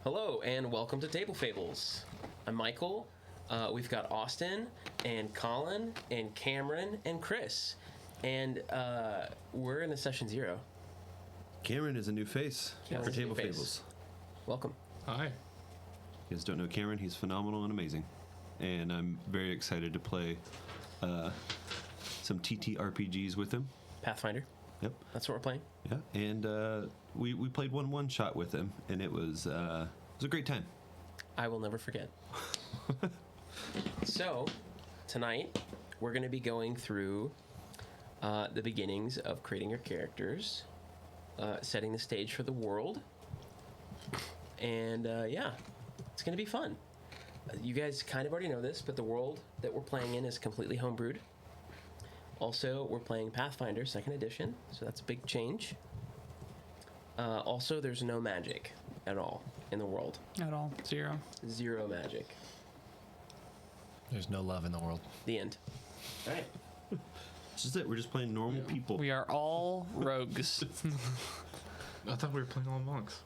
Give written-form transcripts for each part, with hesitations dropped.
Hello and welcome to Table Fables. I'm Michael. We've got Austin and Colin and Cameron and Chris. And we're in the session 0. Cameron is a new face for Table Fables. Welcome. Hi. You guys don't know Cameron, he's phenomenal and amazing. And I'm very excited to play some TTRPGs with him. Pathfinder. Yep. That's what we're playing. Yeah. And we played one shot with him, and it was a great time. I will never forget. So, tonight, we're going to be going through the beginnings of creating your characters, setting the stage for the world, and yeah, it's going to be fun. You guys kind of already know this, but the world that we're playing in is completely homebrewed. Also, we're playing Pathfinder 2nd edition, so that's a big change. Also, there's no magic at all in the world. At all. Zero. Zero magic. There's no love in the world. The end. All right. This is it. We're just playing normal people. We are all rogues. I thought we were playing all monks.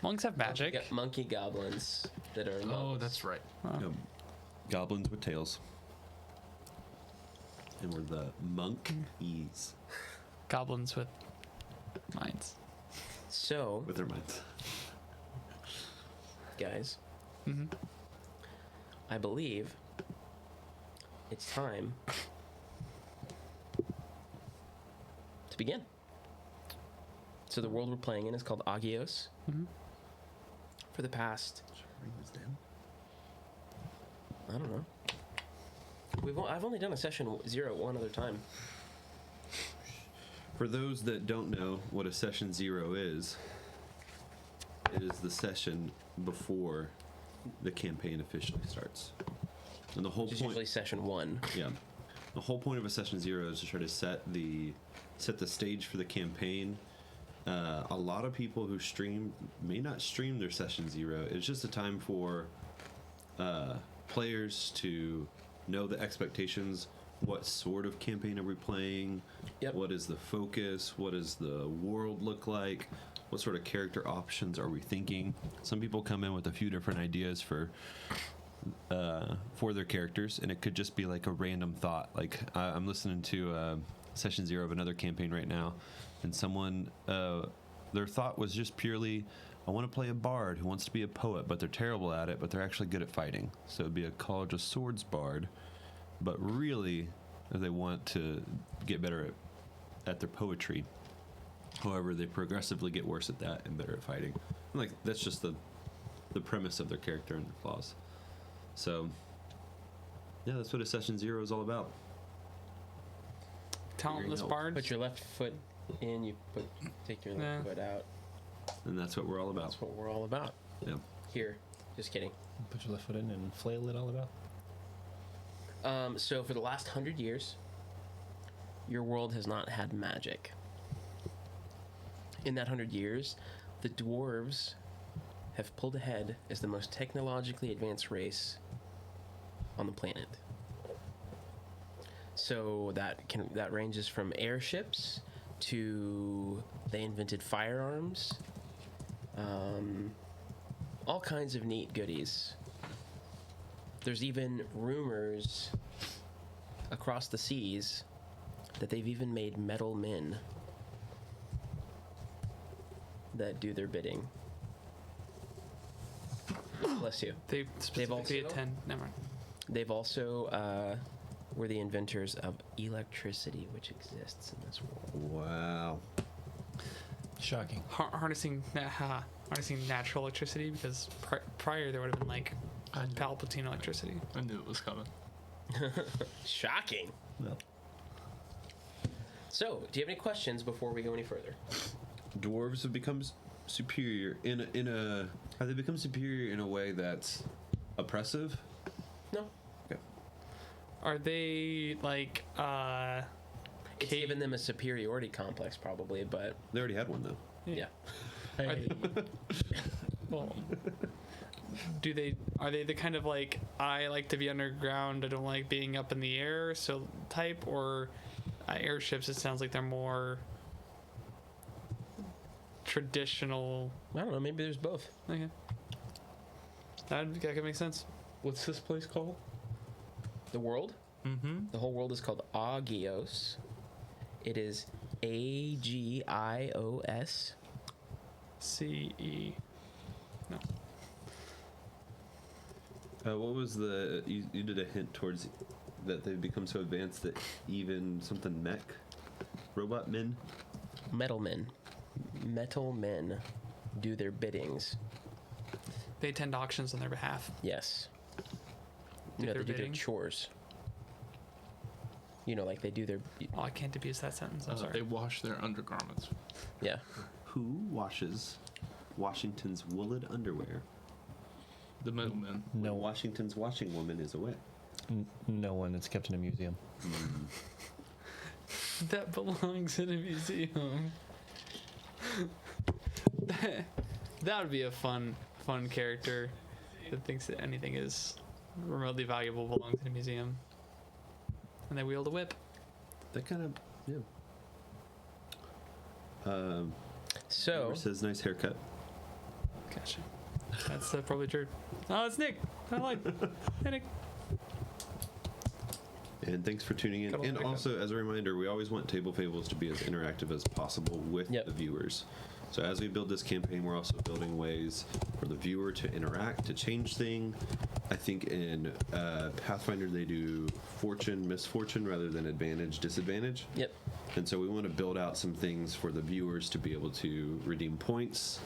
Monks have magic. Monkey goblins that are monks. Oh, that's right. Goblins with tails. And we're the monkeys. Goblins with minds. So, With their minds. guys, Mm-hmm. I believe it's time to begin. So the world we're playing in is called Agios. Mm-hmm. For the past, I don't know. I've only done a session 0 one other time. For those that don't know what a session 0 is, it is the session before the campaign officially starts. And the whole Which is point, usually session 1. yeah, the whole point of a session 0 is to try to set the stage for the campaign. A lot of people who stream may not stream their session 0. It's just a time for players to know the expectations. What sort of campaign are we playing? Yep. What is the focus? What does the world look like? What sort of character options are we thinking? Some people come in with a few different ideas for their characters, and it could just be like a random thought. Like I'm listening to session 0 of another campaign right now, and someone their thought was just purely, I want to play a bard who wants to be a poet, but they're terrible at it, but they're actually good at fighting. So it'd be a College of Swords bard. But really, they want to get better at their poetry. However, they progressively get worse at that and better at fighting. And like that's just the premise of their character and their flaws. So, yeah, that's what a session 0 is all about. Talentless bards. Put your left foot in, take your left foot out. And that's what we're all about. That's what we're all about. Yeah. Here. Just kidding. Put your left foot in and flail it all about. So for the last 100 years, your world has not had magic. In that 100 years, the dwarves have pulled ahead as the most technologically advanced race on the planet. So that ranges from airships to they invented firearms, all kinds of neat goodies. There's even rumors across the seas that they've even made metal men that do their bidding. Bless you. They've specifically attend. Never mind. They've also were the inventors of electricity, which exists in this world. Wow. Shocking. Harnessing natural electricity, because prior there would have been like Palpatine electricity. I knew it was coming. Shocking. Well, So, do you have any questions before we go any further? dwarves have become superior have they become superior in a way that's oppressive? No. Okay. Are they like It's given them a superiority complex, probably, but They already had one though. yeah. Are they, well, are they the kind of like, I like to be underground, I don't like being up in the air, so type, or airships? It sounds like they're more traditional. I don't know. Maybe there's both. Okay. That could make sense. What's this place called? The world? Mm-hmm. The whole world is called Agios. It is Agios. CE. No. What was the? You did a hint towards that they've become so advanced that even something mech, robot men. Metal men do their biddings. They attend auctions on their behalf. Yes. Do They their do their bidding? chores. Like they do their. Oh, I can't abuse that sentence. I'm They sorry. wash their undergarments. Yeah. Who washes Washington's woolen underwear? The middlemen. No. No, Washington's washing woman is away. no one. It's kept in a museum. That belongs in a museum. That would be a fun character that thinks that anything is remotely valuable belongs in a museum. And they wield a whip. That kind of yeah. So Amber says nice haircut. Gotcha. That's probably true. Oh, it's Nick. I lied. Hey, Nick. And thanks for tuning in. Got a And haircut. also, as a reminder, we always want Table Fables to be as interactive as possible with Yep. the viewers. So as we build this campaign, we're also building ways for the viewer to interact, to change things. I think in Pathfinder they do fortune, misfortune rather than advantage, disadvantage. Yep. And so we want to build out some things for the viewers to be able to redeem points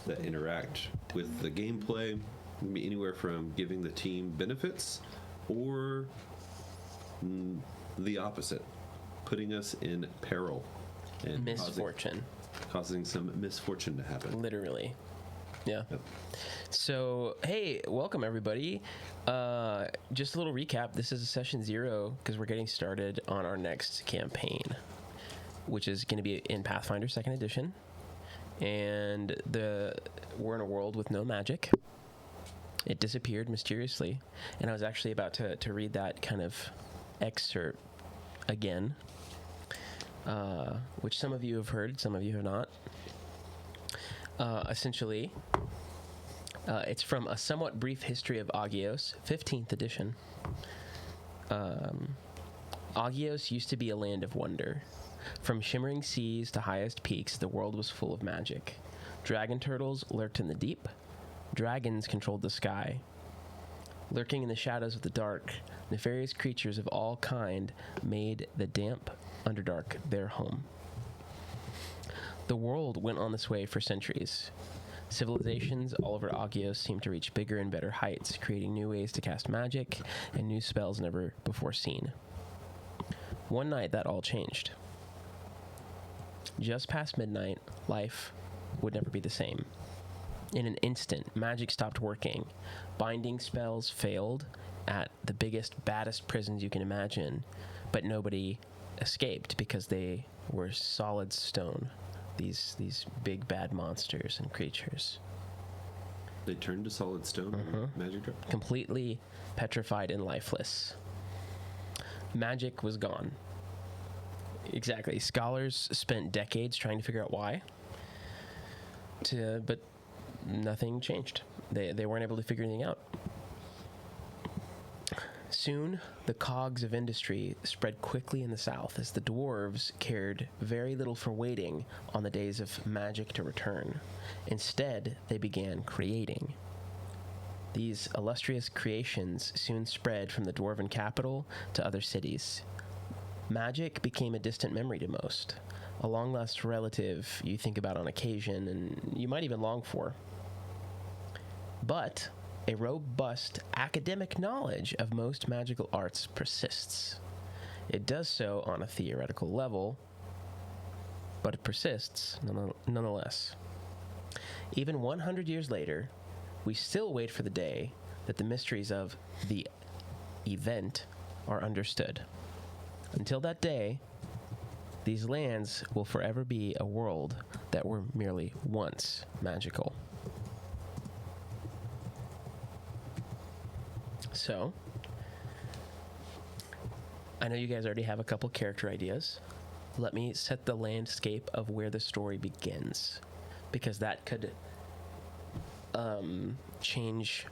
that interact with the gameplay. It can be anywhere from giving the team benefits or the opposite, putting us in peril and misfortune. causing some misfortune to happen. Literally. Yeah. Yep. So, hey, welcome everybody. Just a little recap. This is session 0 because we're getting started on our next campaign, which is going to be in Pathfinder 2nd Edition. And we're in a world with no magic. It disappeared mysteriously. And I was actually about to read that kind of excerpt again, which some of you have heard, some of you have not. Essentially, it's from A Somewhat Brief History of Agios, 15th edition. Agios used to be a land of wonder. From shimmering seas to highest peaks, the world was full of magic. Dragon turtles lurked in the deep. Dragons controlled the sky. Lurking in the shadows of the dark, nefarious creatures of all kind made the damp Underdark their home. The world went on this way for centuries. Civilizations all over Agios seemed to reach bigger and better heights, creating new ways to cast magic and new spells never before seen. One night, that all changed. Just past midnight, life would never be the same. In an instant, magic stopped working. Binding spells failed at the biggest, baddest prisons you can imagine, but nobody escaped because they were solid stone. These big bad monsters and creatures, They turned to solid stone when magic dropped. completely petrified and lifeless. Magic was gone. Exactly. Scholars spent decades trying to figure out why. But nothing changed. They weren't able to figure anything out. Soon, the cogs of industry spread quickly in the south as the dwarves cared very little for waiting on the days of magic to return. Instead, they began creating. These illustrious creations soon spread from the dwarven capital to other cities. Magic became a distant memory to most, a long-lost relative you think about on occasion and you might even long for. But a robust academic knowledge of most magical arts persists. It does so on a theoretical level, but it persists nonetheless. Even 100 years later, we still wait for the day that the mysteries of the event are understood. Until that day, these lands will forever be a world that were merely once magical. So, I know you guys already have a couple character ideas. Let me set the landscape of where the story begins, because that could change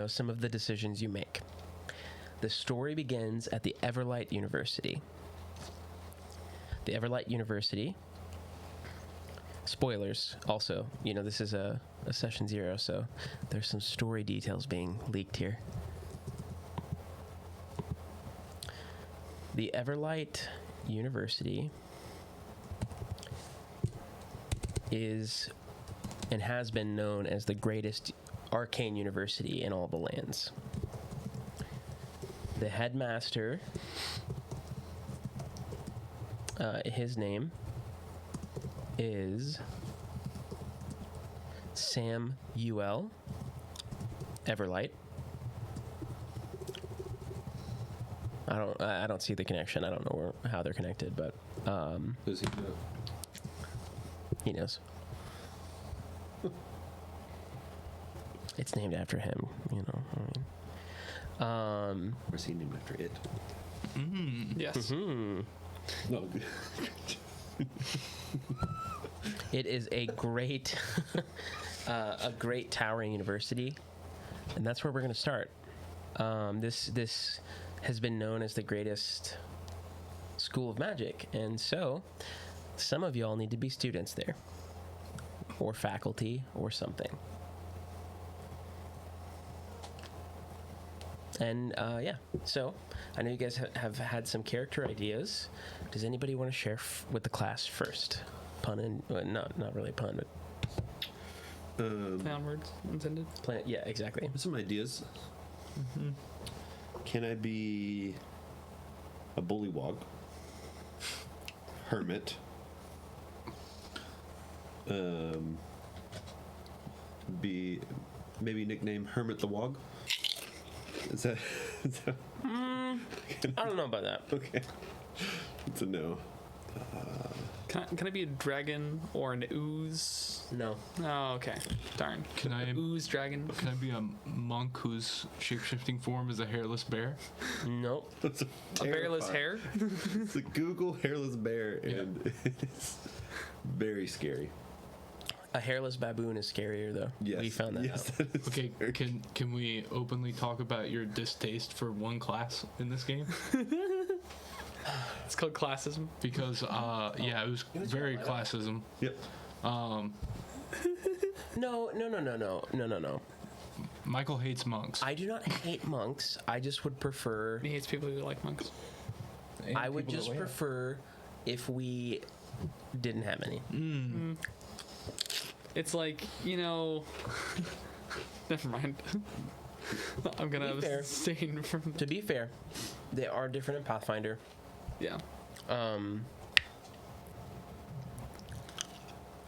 some of the decisions you make. The story begins at the Everlight University. The Everlight University. Spoilers, also. This is a session 0, so there's some story details being leaked here. The Everlight University is and has been known as the greatest arcane university in all the lands. The headmaster, his name is Sam UL Everlight. I don't see the connection. I don't know how they're connected, but Does he know? he knows. It's named after him, Or is he named after it? Yes. No. It is a great, towering university, and that's where we're going to start. This has been known as the greatest school of magic, and so some of y'all need to be students there, or faculty, or something. And so I know you guys have had some character ideas. Does anybody want to share with the class first? Pun and not really pun, but Play on words intended. yeah, exactly. Some ideas. Can I be a bullywog? Hermit? Be maybe nickname Hermit the Wog? Is that I don't know about that. okay? It's a no. Can I be a dragon or an ooze? No. Oh, okay. Darn. Can I Ooze dragon. can I be a monk whose shape-shifting form is a hairless bear? Nope. That's A bearless hair? It's a Google hairless bear, and it's very scary. A hairless baboon is scarier, though. Yes, We found that out. that is Okay, scary. can we openly talk about your distaste for one class in this game? It's called classism. Because it was very classism. Yep. No. Michael hates monks. I do not hate monks. I just would prefer. He hates people who like monks. I would just prefer if we didn't have any. It's like, never mind. I'm gonna Be fair. abstain from. To be fair, they are different in Pathfinder. Yeah.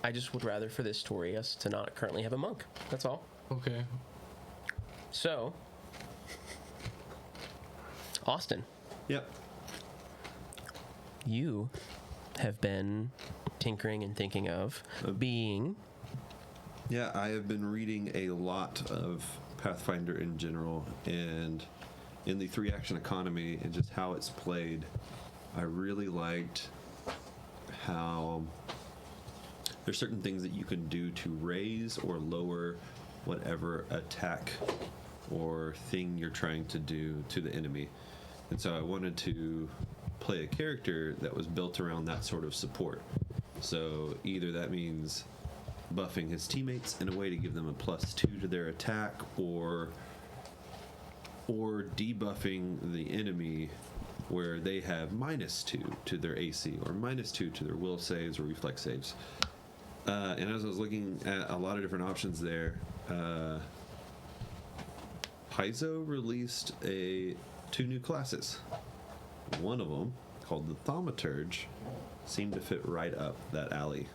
I just would rather for this story us to not currently have a monk. That's all. Okay. So, Austin, Yep. you have been tinkering and thinking of being. Yeah, I have been reading a lot of Pathfinder in general, and in the 3-action economy and just how it's played, I really liked how there's certain things that you can do to raise or lower whatever attack or thing you're trying to do to the enemy. And so I wanted to play a character that was built around that sort of support. So either that means buffing his teammates in a way to give them a +2 to their attack, or debuffing the enemy where they have -2 to their AC or -2 to their will saves or reflex saves. And as I was looking at a lot of different options there, Paizo released 2 new classes. One of them, called the Thaumaturge, seemed to fit right up that alley.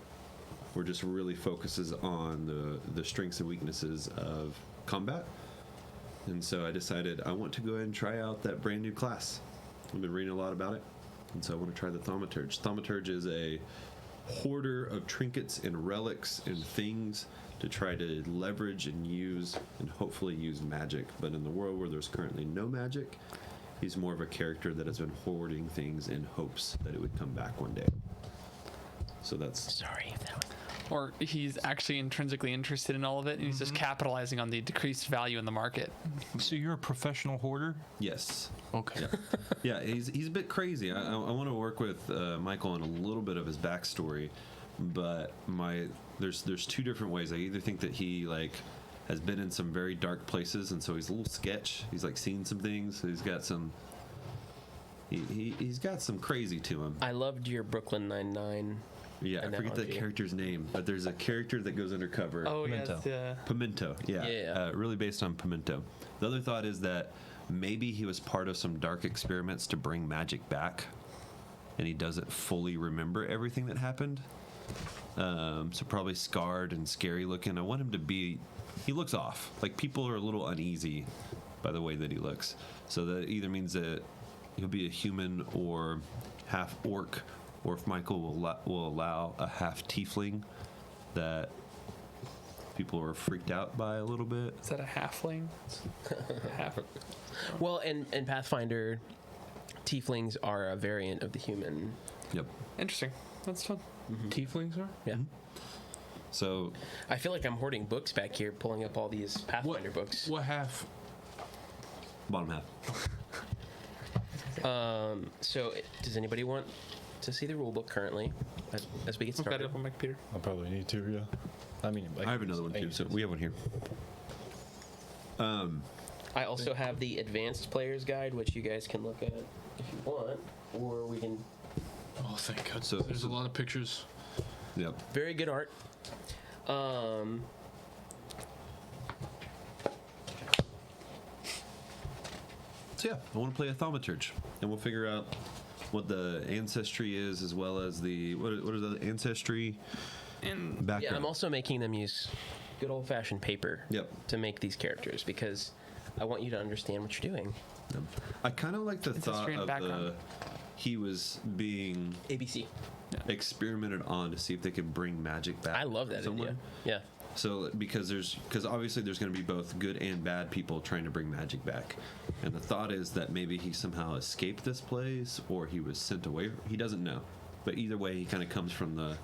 Where just really focuses on the strengths and weaknesses of combat. And so I decided I want to go ahead and try out that brand new class. I've been reading a lot about it, and so I want to try the Thaumaturge. Thaumaturge is a hoarder of trinkets and relics and things to try to leverage and use and hopefully use magic. But in the world where there's currently no magic, he's more of a character that has been hoarding things in hopes that it would come back one day. So that's Sorry if that or he's actually intrinsically interested in all of it, and he's just capitalizing on the decreased value in the market. So you're a professional hoarder? Yes. Okay. Yeah, he's a bit crazy. I want to work with Michael on a little bit of his backstory, but there's two different ways. I either think that he like has been in some very dark places, and so he's a little sketch. He's like seen some things. He's got some. He's got some crazy to him. I loved your Brooklyn Nine-Nine. Yeah, I forget that analogy. character's name, but there's a character that goes undercover. Oh, Pimento. yes, yeah. Pimento, yeah. Yeah. Really based on Pimento. The other thought is that maybe he was part of some dark experiments to bring magic back, and he doesn't fully remember everything that happened. So probably scarred and scary looking. I want him to be. He looks off. Like people are a little uneasy by the way that he looks. So that either means that he'll be a human or half orc, or if Michael will allow a half tiefling that people are freaked out by a little bit. Is that a halfling? Half. Well, and Pathfinder, tieflings are a variant of the human. Yep. Interesting. That's fun. Tieflings are? Yeah. So I feel like I'm hoarding books back here, pulling up all these Pathfinder books. What half? bottom half. So, does anybody want to see the rule book currently as we get I've got started? it up on my computer. I'll probably need to, yeah. I mean, I have another one too, so we have one here. I also have the advanced player's guide, which you guys can look at if you want, or we can. Oh, thank God. So- There's a lot of pictures. Yep. Very good art. So yeah, I want to play a thaumaturge, and we'll figure out what the ancestry is, as well as the what is the ancestry And background. Yeah, I'm also making them use good old-fashioned paper Yep. to make these characters because I want you to understand what you're doing. I kind of like the thought Ancestry and of background. he was being ABC. experimented on to see if they could bring magic back. I love that somewhere. idea. Yeah. So because obviously there's going to be both good and bad people trying to bring magic back, and the thought is that maybe he somehow escaped this place or he was sent away. He doesn't know, but either way, he kind of comes from the.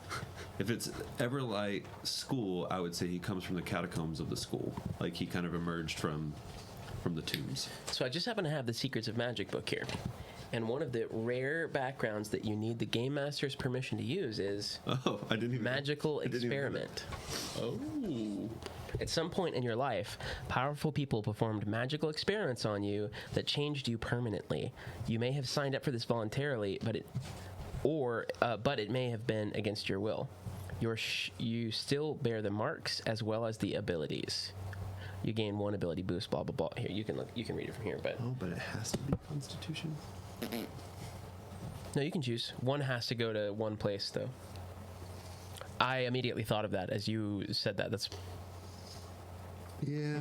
If it's Everlight school, I would say he comes from the catacombs of the school. Like he kind of emerged from the tombs. So I just happen to have the Secrets of Magic book here. And one of the rare backgrounds that you need the Game Master's permission to use is Oh, I didn't even. Magical I didn't even know Experiment. Oh. At some point in your life, powerful people performed magical experiments on you that changed you permanently. You may have signed up for this voluntarily, but it may have been against your will. You still bear the marks as well as the abilities. You gain one ability boost. Blah blah blah. Here, you can look. You can read it from here, but Oh, but it has to be Constitution. no, you can choose. One has to go to one place, though. I immediately thought of that as you said that. That's Yeah.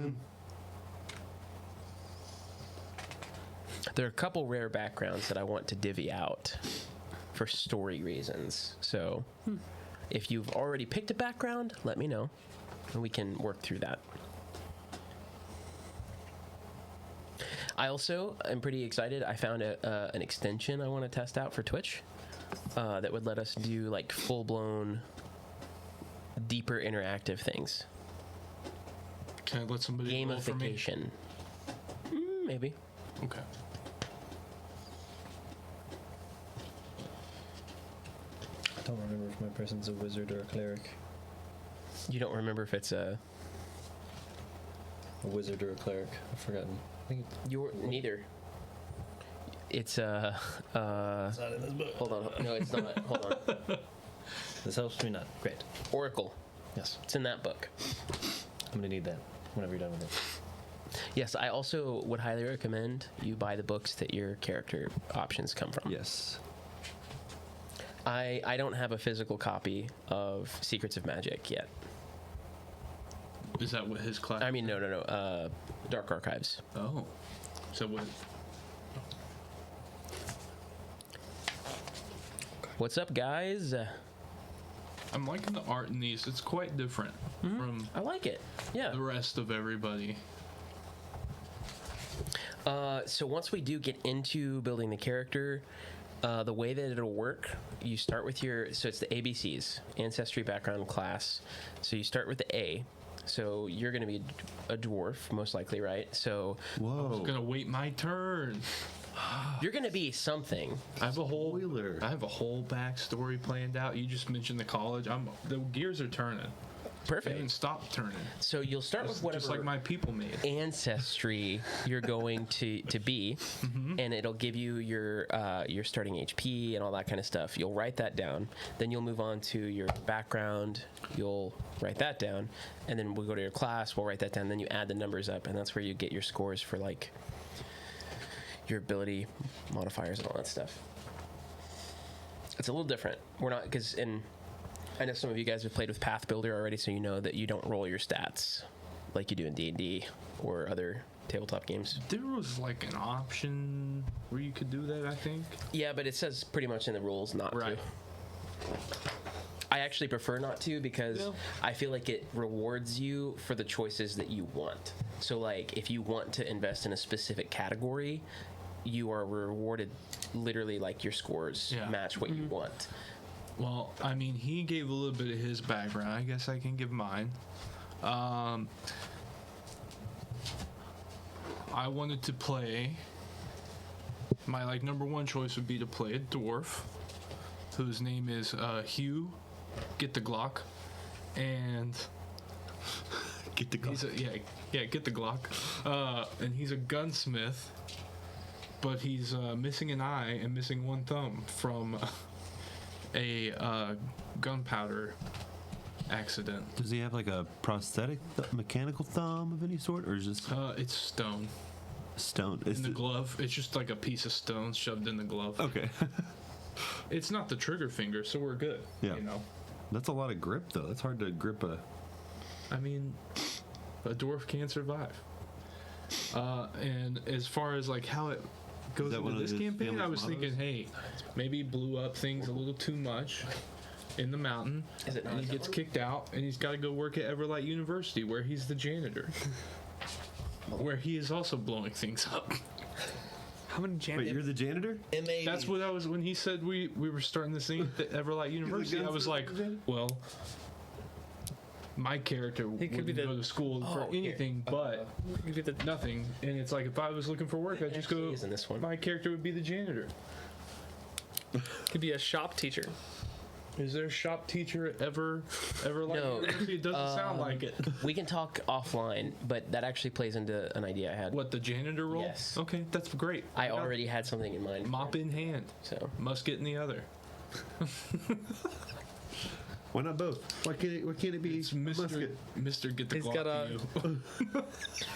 there are a couple rare backgrounds that I want to divvy out for story reasons. So, if you've already picked a background, let me know, and we can work through that. I also am pretty excited. I found an extension I want to test out for Twitch that would let us do like full-blown, deeper interactive things. Can I let somebody roll for me? Gamification. Maybe. Okay. I don't remember if my person's a wizard or a cleric. You don't remember if it's a A wizard or a cleric. I've forgotten. I think you're neither. It's a. it's not in this book. Hold on. No, it's not. Hold on. This helps me not. Great. Oracle. Yes. It's in that book. I'm going to need that whenever you're done with it. Yes, I also would highly recommend you buy the books that your character options come from. Yes. I don't have a physical copy of Secrets of Magic yet. Is that what his class? I mean, no. Dark Archives. Oh. Is that what? What's up, guys? I'm liking the art in these. It's quite different from I like it. Yeah. the rest of everybody. So once we do get into building the character, The way that it'll work, you start with so it's the ABCs, ancestry, background, class. So you start with the A. So you're going to be a dwarf, most likely, right? So I was Whoa. gonna wait my turn. you're going to be something. I have a whole Spoiler. backstory planned out. You just mentioned the college. The gears are turning. They haven't Perfect. stopped turning. So you'll start with whatever Just like my people made. ancestry you're going to be, and it'll give you your starting HP and all that kind of stuff. You'll write that down. Then you'll move on to your background. You'll write that down, and then we'll go to your class. We'll write that down. Then you add the numbers up, and that's where you get your scores for like your ability modifiers and all that stuff. It's a little different. We're not because I know some of you guys have played with Path Builder already, so you know that you don't roll your stats like you do in D&D or other tabletop games. There was like an option where you could do that, I think. Yeah, but it says pretty much in the rules not Right. to. I actually prefer not to because Yeah. I feel like it rewards you for the choices that you want. So, like, if you want to invest in a specific category, you are rewarded literally like your scores Yeah. match what you want. Well, I mean, he gave a little bit of his background. I guess I can give mine. I wanted to play. My like number one choice would be to play a dwarf, whose name is Hugh. Get the Glock, and Get the he's a, get the Glock, and he's a gunsmith, but he's missing an eye and missing one thumb from a gunpowder accident. Does he have like a prosthetic mechanical thumb of any sort, or is this It's stone stone? in the glove. It's just like a piece of stone shoved in the glove. Okay. It's not the trigger finger, so we're good. Yeah. You know, That's a lot of grip, though. That's hard to grip a. I mean, a dwarf can survive. And as far as like how it goes that one into of this his campaign, I family's was thinking, mottos? hey, maybe he blew up things a little too much in the mountain, Is it not and he a gets tower? kicked out, and he's got to go work at Everlight University, where he's the janitor, where he is also blowing things up. How many Wait, janitor? you're the janitor? That's what I was when he said we were starting the scene at Everlight University. I was like, well, my character He could wouldn't be go to school for Oh, here. anything but Could be the nothing. And it's like if I was looking for work, I'd just go. Actually is in this one. My character would be the janitor. could be a shop teacher. Is there a shop teacher at Everlight No. University? It doesn't sound like it. We can talk offline, but that actually plays into an idea I had. What, the janitor role? Yes. Okay, that's great. I already had something in mind. Mop in hand, So musket in the other. Why not both? Why can't it be It's Mr. Get the He's Glock got to you.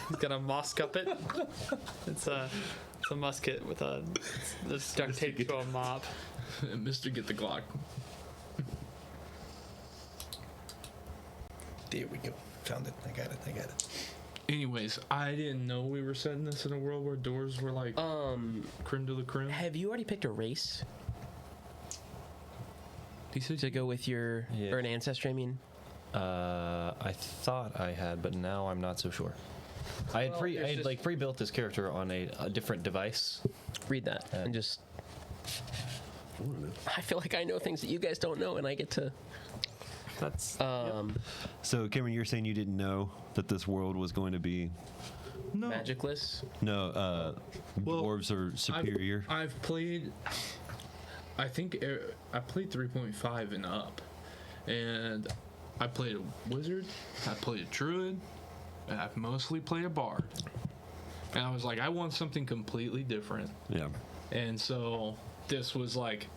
He's got a mosscuppet. It's a musket with that's duct taped to a mop. Mr. Get the Glock. There we go. Found it. I got it. Anyways, I didn't know we were setting this in a world where doors were like creme de la creme. have you already picked a race He said to go with your Yeah. or an ancestry? I mean, I thought I had, but now I'm not so sure. I had pre-built this character on a different device. read that and just. I feel like I know things that you guys don't know, and I get to. That's So, Cameron, you're saying you didn't know that this world was going to be no. Magicless. no Well, dwarves are superior. I've played. I think I played 3.5 and up, and I played a wizard. I played a druid, and I've mostly played a bard. And I was like, I want something completely different. Yeah. And so this was like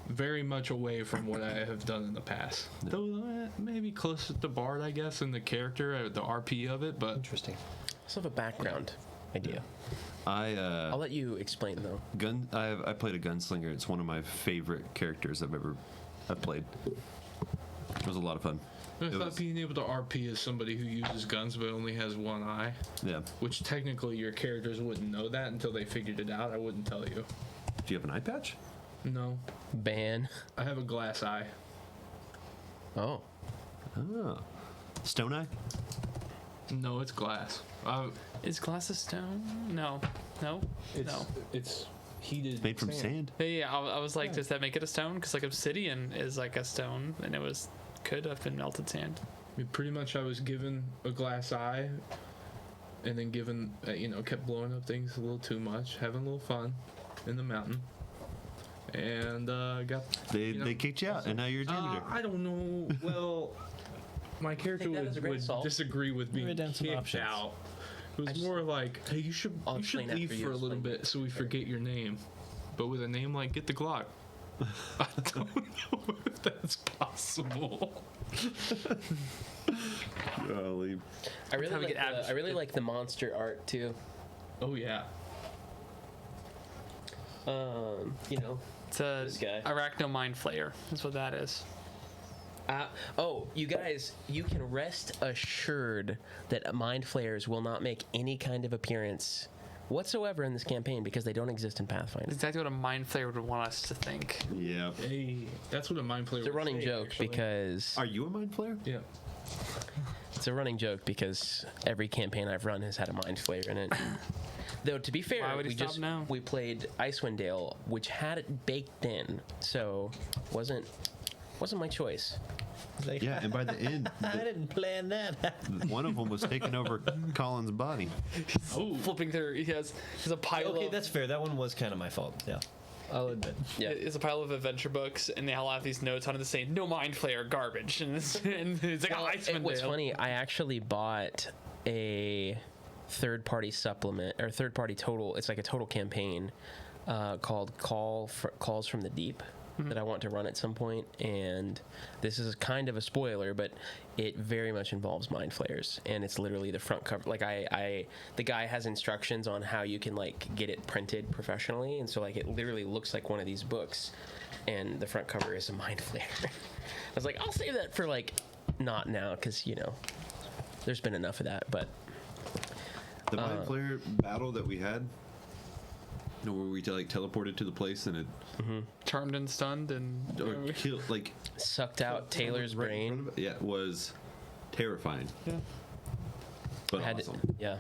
very much away from what I have done in the past. Though maybe close to the bard, I guess, and the character, the RP of it. But Interesting. I also have a background idea. I'll I'll let you explain though. I played a gunslinger. It's one of my favorite characters I've played. It was a lot of fun. I It thought was- being able to RP as somebody who uses guns but only has one eye, Yeah. which technically your characters wouldn't know that until they figured it out. I wouldn't tell you. Do you have an eye patch? No, Ban. I have a glass eye. Oh. Oh. Stone eye? No, it's glass. is glass a stone? No. It's No. it's heated. Made from sand. Yeah, I was like, Yeah. does that make it a stone? Because like obsidian is like a stone, and could have been melted sand. I mean, pretty much, I was given a glass eye, and then given, kept blowing up things a little too much, having a little fun in the mountain, and got. They kicked you out, and now you're a janitor. I don't know. Well, my character Take that as a grain would of salt. disagree with being Write down some kicked options. out. It was more like, hey, you should I'll explain leave after you for a little explain. bit so we forget your name. But with a name like Get the Glock, I don't know if that's possible. Golly. I really how we like get I really like the monster art too. Oh yeah. It's a This guy. arachno mind flayer. That's what that is. You guys, you can rest assured that mind flayers will not make any kind of appearance whatsoever in this campaign because they don't exist in Pathfinder. That's exactly what a mind flayer would want us to think. Yeah. Hey, that's what a mind player. It's a would running say, joke actually. because Are you a mind flayer? Yeah. it's a running joke because every campaign I've run has had a mind flayer in it. Though to be fair, Why would he stop now? we played Icewind Dale, which had it baked in, so wasn't my choice. Like, Yeah, and by the end, I didn't plan that. one of them was taking over Colin's body. Oh. Flipping through, he has a pile Okay, of that's fair. That one was kind of my fault. Yeah, I'll admit. Yeah. it's a pile of adventure books, and they all have these notes on it that say "No mind flayer, garbage," and it's like Well, Icewind what's Dale. funny, I actually bought a third-party supplement or third-party total. It's like a total campaign called Calls from the Deep that I want to run at some point. And this is kind of a spoiler, but it very much involves mind flayers, and it's literally the front cover. Like the guy has instructions on how you can like get it printed professionally, and so like it literally looks like one of these books, and the front cover is a mind flayer. I was like, I'll save that for like not now because there's been enough of that, but. The mind flayer battle that we had, where we like teleported to the place and it Charmed and stunned, and or killed like Sucked out Taylor's right in front brain. of it. Yeah, it was terrifying. Yeah. But Had awesome. yeah.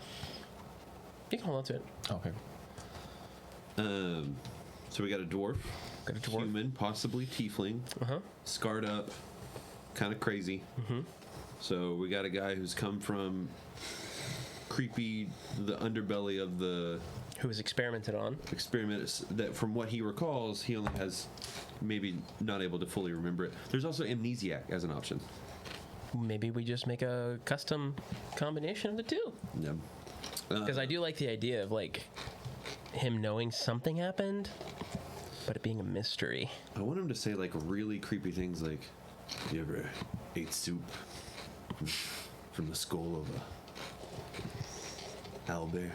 You can hold on to it. Okay. So we got a dwarf, Got a dwarf. human, possibly tiefling, scarred up, kind of crazy. So we got a guy who's come from the underbelly of the Who was experimented on. experiment that from what he recalls he only has maybe not able to fully remember it. There's also amnesiac as an option. Maybe we just make a custom combination of the two. Yeah. Because I do like the idea of like him knowing something happened, but it being a mystery. I want him to say like really creepy things like, "You ever ate soup from the skull of a owlbear?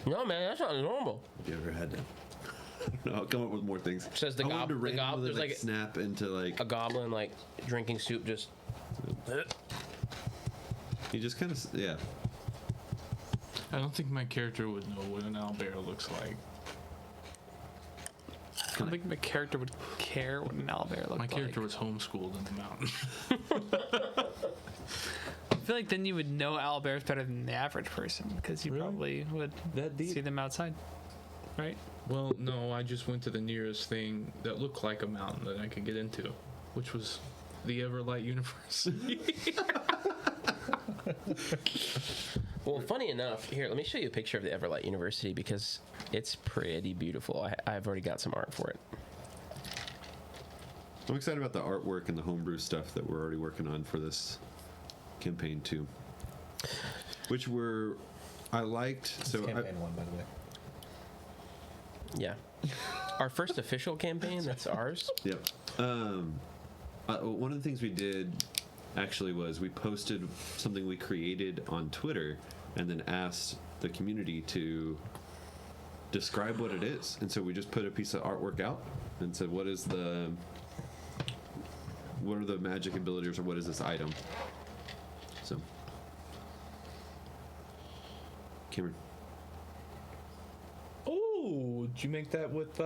No, man, that's not normal. Have you ever had to?" No, I'll come up with more things. Says the I want him to the randomly, there's like, like snap into like a goblin like drinking soup just. he just kind of yeah. I don't think my character would know what an owlbear looks like. I don't think my character would care what an owlbear looked My like. character was homeschooled in the mountain. I feel like then you would know owlbears better than the average person because you Really? probably would That deep? see them outside, right? Well, no, I just went to the nearest thing that looked like a mountain that I could get into, which was the Everlight University. Well, funny enough, here, let me show you a picture of the Everlight University because it's pretty beautiful. I've already got some art for it. I'm excited about the artwork and the homebrew stuff that we're already working on for this campaign too. Which I liked. So Campaign one, by the way. Yeah. Our first official campaign, that's ours. Yep. One of the things we did actually was we posted something we created on Twitter and then asked the community to describe what it is. And so we just put a piece of artwork out and said, what are the magic abilities or what is this item? So, Cameron. Oh, did you make that with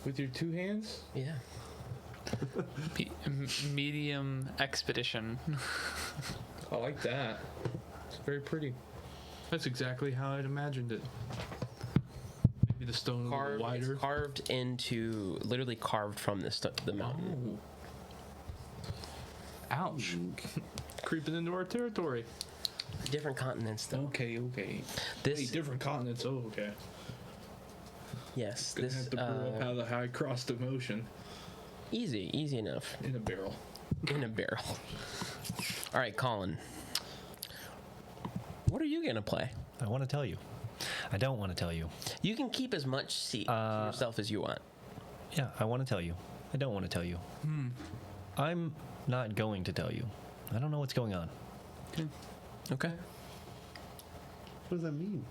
with your two hands? Yeah. Medium expedition. I like that. It's very pretty. That's exactly how I'd imagined it. Maybe the stone a little Carved, wider. it's carved into, literally carved from the mountain. Oh. Ouch. Creeping into our territory. Different continents, though. Okay. This, Wait, different continents. Oh, okay. yes, Gonna this have to prove up how the high crossed the motion easy enough in a barrel. in a barrel. All right, Colin. What are you gonna play? I want to tell you. I don't want to tell you. You can keep as much seat to yourself as you want. Yeah, I want to tell you. I don't want to tell you. I'm not going to tell you. I don't know what's going on. Okay. What does that mean?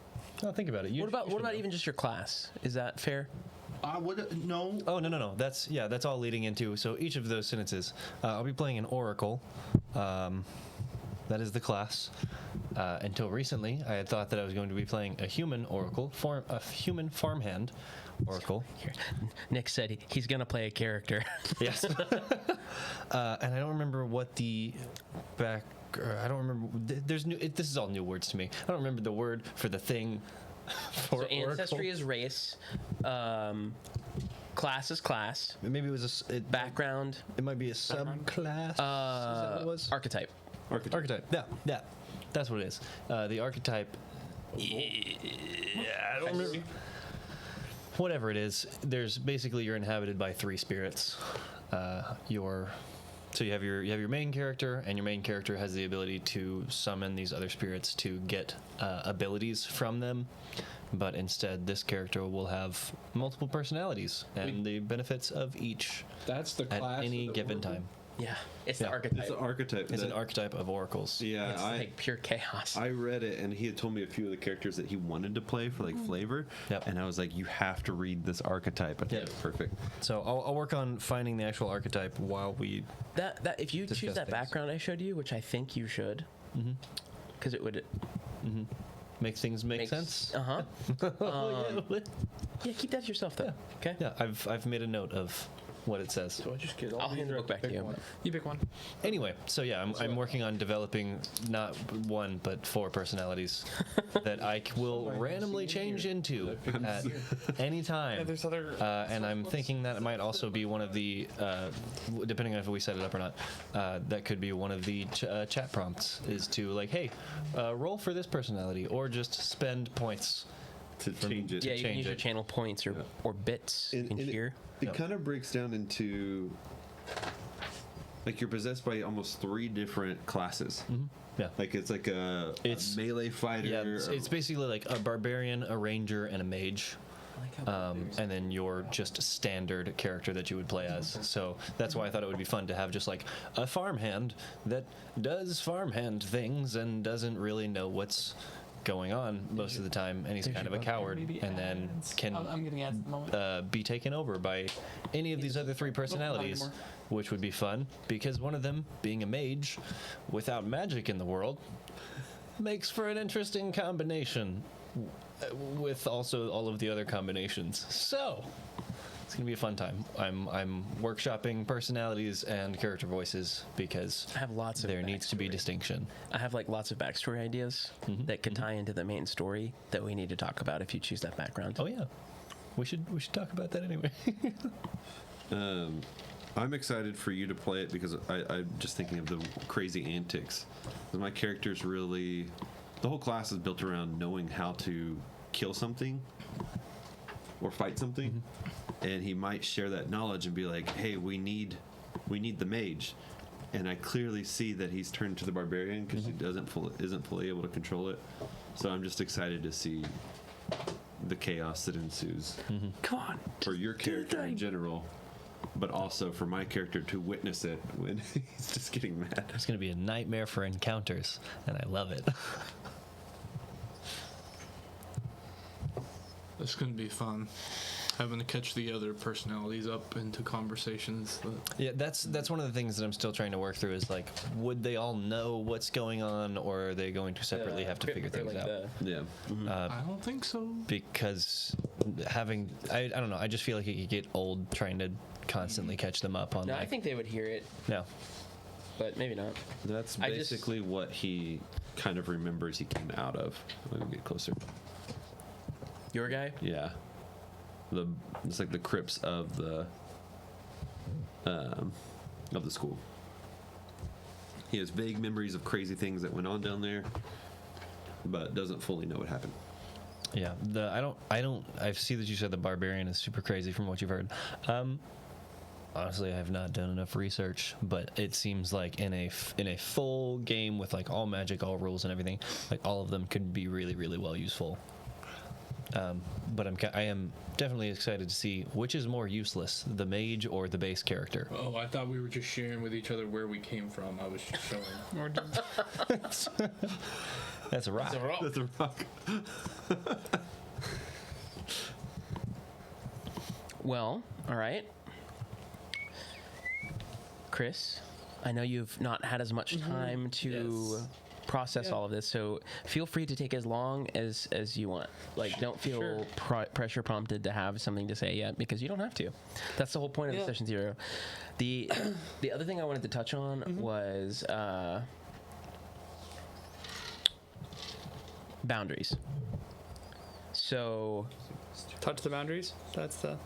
No, think about it. You What about should know. even just your class? Is that fair? No. Oh no. That's all leading into. So each of those sentences, I'll be playing an oracle. That is the class. Until recently, I had thought that I was going to be playing a human oracle, a human farmhand oracle. Here. Nick said he's gonna play a character. Yes. And I don't remember what the back. I don't remember. There's new. This is all new words to me. I don't remember the word for the thing. For So ancestry is race. Class is class. Maybe it was Background. It might be a subclass. Is that what it was? Archetype. Archetype. Yeah. That's what it is. The archetype. Yeah, I don't remember. Whatever it is, there's basically you're inhabited by 3 spirits. So you have your main character, and your main character has the ability to summon these other spirits to get abilities from them. But instead, this character will have multiple personalities and the benefits of each That's the at class. any of the given oracle? time. Yeah. It's the Yeah. archetype. It's an archetype. It's an archetype of oracles. Yeah, It's like pure chaos. I read it, and he had told me a few of the characters that he wanted to play for like flavor. Yep. And I was like, you have to read this archetype. Okay, Yep. perfect. So I'll work on finding the actual archetype while we. that if you choose Discuss that things. background I showed you, which I think you should, because it would Make things make sense. Yeah, keep that to yourself though. Okay. Yeah, I've made a note of what it says. So I just get. I'll hand the book back to you. You pick one. Anyway, so yeah, I'm working on developing not 1 but 4 personalities that I will randomly change into at any time. Yeah, there's other. And I'm thinking that it might also be one of the, depending on if we set it up or not, that could be one of the chat prompts is to like, hey, roll for this personality or just spend points. To change it. Yeah, you can change use your it. channel points or bits. You can hear. It Yep. kind of breaks down into like you're possessed by almost 3 different classes. Yeah. Like it's like a It's- melee fighter. Yeah, it's basically like a barbarian, a ranger, and a mage. And then your just standard character that you would play as. So that's why I thought it would be fun to have just like a farmhand that does farmhand things and doesn't really know what's going on most of the time, and he's kind of a coward, and then can I'm getting ads at the moment. be taken over by any of these other 3 personalities, anymore. which would be fun because one of them, being a mage without magic in the world, makes for an interesting combination with also all of the other combinations. So it's gonna be a fun time. I'm workshopping personalities and character voices because I have lots of there needs to be backstory. distinction. I have like lots of backstory ideas that can tie into the main story that we need to talk about if you choose that background. Oh yeah, we should talk about that anyway. I'm excited for you to play it because I'm just thinking of the crazy antics. 'Cause my character's really, the whole class is built around knowing how to kill something or fight something, and he might share that knowledge and be like, "Hey, we need the mage," and I clearly see that he's turned to the barbarian because he isn't fully able to control it. So I'm just excited to see the chaos that ensues Come on. for your character in general, but also for my character to witness it when he's just getting mad. It's gonna be a nightmare for encounters, and I love it. It's gonna be fun. Having to catch the other personalities up into conversations. Yeah, that's one of the things that I'm still trying to work through. Is like, would they all know what's going on, or are they going to separately have to figure things out? Yeah. I don't think so. Because I don't know. I just feel like it could get old trying to constantly catch them up on. No, I like, think they would hear it. no. but maybe not. That's I just- basically what he kind of remembers he came out of. Let me get closer. Your guy? Yeah. It's like the crypts of the school. He has vague memories of crazy things that went on down there, but doesn't fully know what happened. Yeah, I see that you said the barbarian is super crazy from what you've heard. Honestly, I have not done enough research, but it seems like in a full game with like all magic, all rules, and everything, like all of them could be really, really well useful. But I am definitely excited to see which is more useless, the mage or the base character. Oh, I thought we were just sharing with each other where we came from. I was just showing. That's a rock. That's a rock. Well, all right. Chris, I know you've not had as much time to process all of this, so feel free to take as long as you want. Like, don't feel pressure prompted to have something to say yet, because you don't have to. That's the whole point of session 0. The other thing I wanted to touch on was boundaries. So Touch the boundaries. That's the.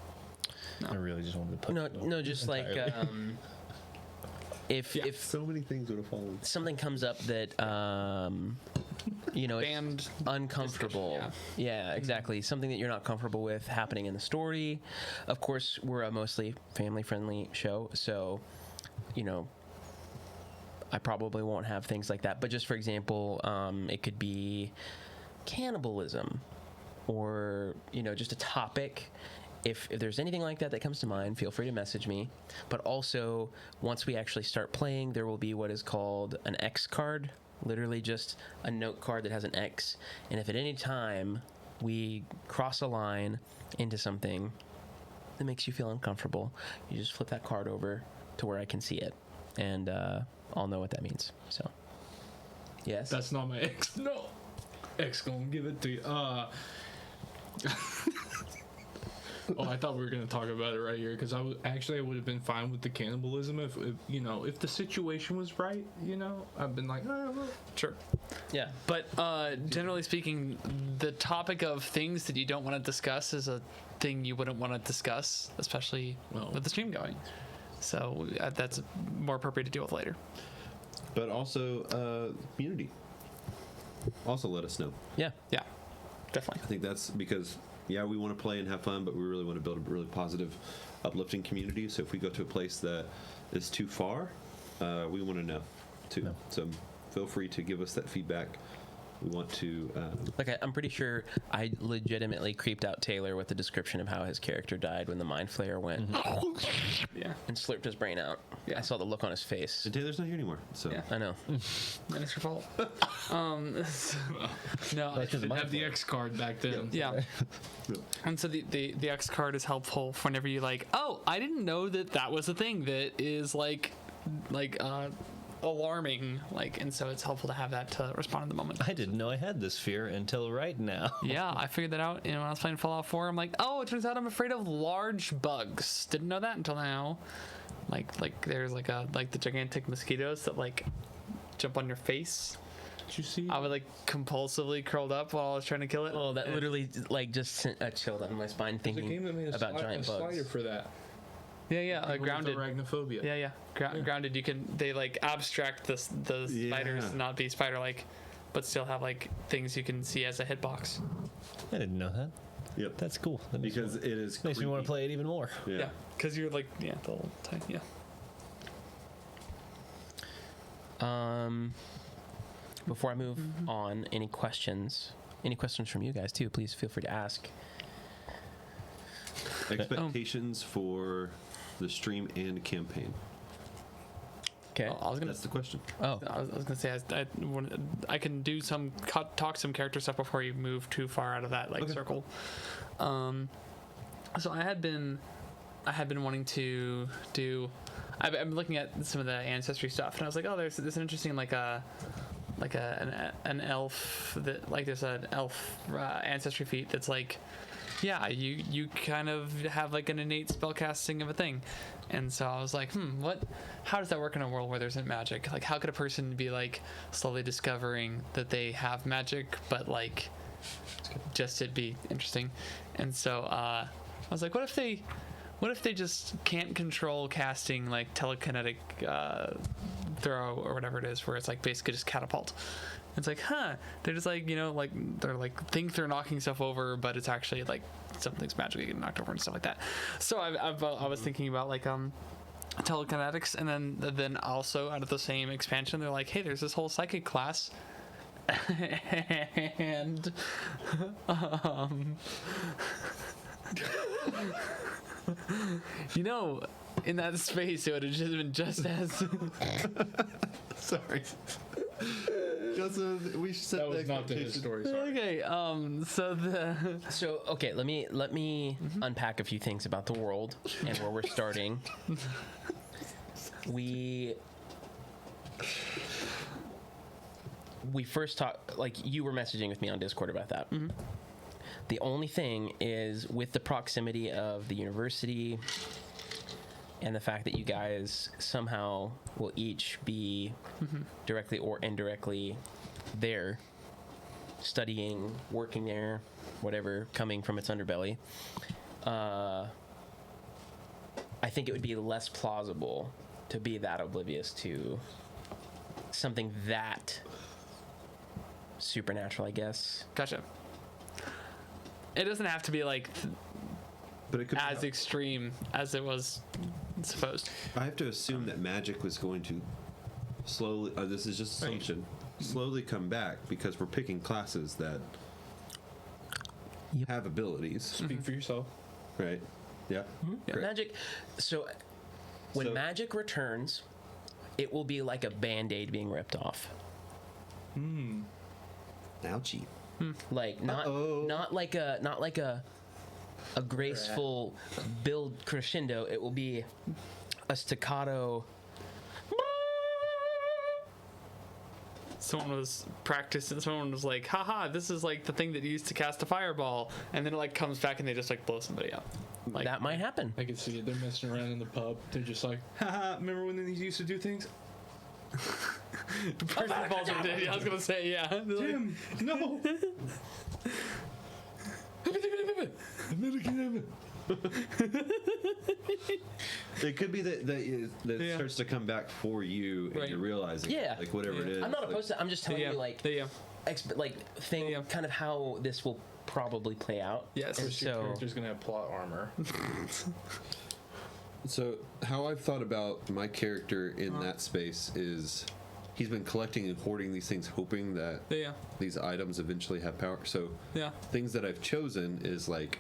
I really just wanted to put no, just like if So many things would have fallen. something comes up that it's Banned uncomfortable. Yeah, exactly. Something that you're not comfortable with happening in the story. Of course, we're a mostly family-friendly show, so I probably won't have things like that. But just for example, it could be cannibalism, or just a topic. If there's anything like that comes to mind, feel free to message me. But also, once we actually start playing, there will be what is called an X card, literally just a note card that has an X. And if at any time we cross a line into something that makes you feel uncomfortable, you just flip that card over to where I can see it, and I'll know what that means. So, yes. That's not my ex. No. Ex gonna give it to you. Oh, I thought we were gonna talk about it right here, because I would have been fine with the cannibalism if the situation was right. I've been like, oh, well. Sure. Yeah. But generally speaking, the topic of things that you don't want to discuss is a thing you wouldn't want to discuss, especially with the stream going. So that's more appropriate to deal with later. But also, community. Also, let us know. Yeah. Yeah, definitely. I think that's because, we want to play and have fun, but we really want to build a really positive, uplifting community. So if we go to a place that is too far, we want to know, too. No. So feel free to give us that feedback. We want to... I'm pretty sure I legitimately creeped out Taylor with the description of how his character died when the mind flayer went Yeah. and slurped his brain out. Yeah. I saw the look on his face. and Taylor's not here anymore, so... Yeah. I know. And it's your fault. No. That's just Didn't my have the fault. X card back then. Yeah. And so the X card is helpful for whenever you I didn't know that was a thing that is alarming, and so it's helpful to have that to respond in the moment. I didn't know I had this fear until right now. Yeah, I figured that out when I was playing Fallout 4. I'm like, oh, it turns out I'm afraid of large bugs. Didn't know that until now. There's the gigantic mosquitoes that jump on your face. Did you see? I would compulsively curled up while I was trying to kill it. Oh, that literally just sent a chill down my spine There's a thinking game that made about giant bugs. slider for that. Yeah, People with grounded. Arachnophobia. Yeah. Grounded. They abstract the spiders to not be spider-like, but still have things you can see as a hitbox. I didn't know that. Yep. That's cool. That makes Because it is me want to creepy. play it even more. Yeah. Because you're the little tiny. Yeah. Before I move on, any questions? Any questions from you guys too? Please feel free to ask. Expectations for the stream and campaign. Okay. I was gonna. That's the question. Oh, I was gonna say I can do some talk some character stuff before you move too far out of that circle. So I had been wanting to do. I've been looking at some of the ancestry stuff, and I was like, oh, there's an interesting an elf that like there's an elf ancestry feat that's like, yeah, you kind of have like an innate spellcasting of a thing. And so I was like, how does that work in a world where there isn't magic? Like, how could a person be like slowly discovering that they have magic, but like just it'd be interesting. And so I was like, what if they just can't control casting like telekinetic throw or whatever it is, where it's like basically just catapult. It's like, they're just like, like they're like think they're knocking stuff over, but it's actually like something's magically getting knocked over and stuff like that. So I was thinking about like telekinetics, and then also out of the same expansion, they're like, hey, there's this whole psychic class. And in that space, it would have just been just as. Sorry. We said That was not the story. Sorry. Okay. Okay, let me unpack a few things about the world and where we're starting. We first talked, like, you were messaging with me on Discord about that. Mm-hmm. The only thing is, with the proximity of the university and the fact that you guys somehow will each be directly or indirectly there, studying, working there, whatever, coming from its underbelly, I think it would be less plausible to be that oblivious to something that supernatural, I guess. Gotcha. It doesn't have to be like But it could as extreme as it was supposed. I have to assume that magic was going to slowly, this is just assumption, slowly come back because we're picking classes that have abilities. Speak for yourself. Right. Yeah. Yeah, magic. So when magic returns, it will be like a band-aid being ripped off. Ouchie. Like not like a graceful build crescendo. It will be a staccato. Someone was practicing. Someone was like, "Haha, this is like the thing that you used to cast a fireball," and then it like comes back and they just like blow somebody up. Like That might happen. I can see it. They're messing around in the pub. They're just like, haha, remember when these used to do things? person falls over dead. Yeah, I was gonna say yeah. They're like, Tim, no. It could be that it starts to come back for you and Right. you're realizing Yeah. like whatever it is. I'm not opposed to. I'm just telling yeah, you, like, yeah. kind of how this will probably play out. Yes. And Your so character's gonna have plot armor. So how I've thought about my character in that space is he's been collecting and hoarding these things, hoping that Yeah. these items eventually have power. So Yeah. things that I've chosen is like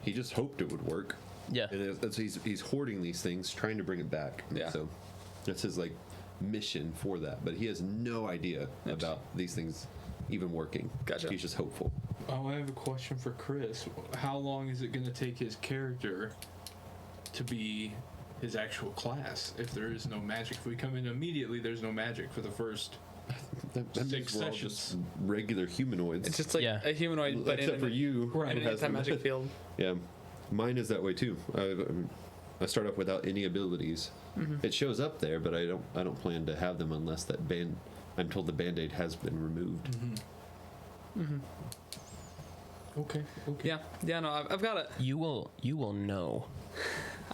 he just hoped it would work. yeah. And he's hoarding these things, trying to bring it back. Yeah. So that's his like mission for that. But he has no idea about these things even working. Gotcha. He's just hopeful. Oh, I have a question for Chris. How long is it gonna take his character to be his actual class if there is no magic? If we come in immediately, there's no magic for the first. That means Six we're all sessions. just regular humanoids. It's just like Yeah. a humanoid, but Except in for you, in who an has the anti-magic field. Yeah, mine is that way too. I start off without any abilities. It shows up there, but I don't plan to have them unless that I'm told the band-aid has been removed. Okay. Yeah. No, I've got it. You will know.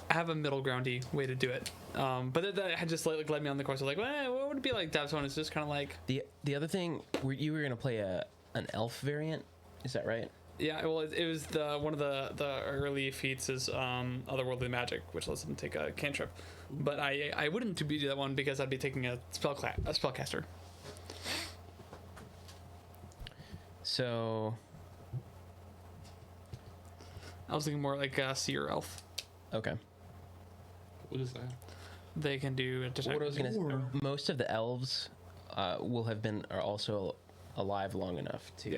I have a middle groundy way to do it. But that had just like led me on the course of like, well, what would it be like to have someone who's just kind of like, The other thing, you were gonna play an elf variant. Is that right? yeah. Well, it was one of the early feats is otherworldly magic, which lets them take a cantrip. But I wouldn't do that one because I'd be taking a spellcaster. So I was thinking more like a seer elf. okay. What is that? They can do a detect. What I was gonna most of the elves are also alive long enough to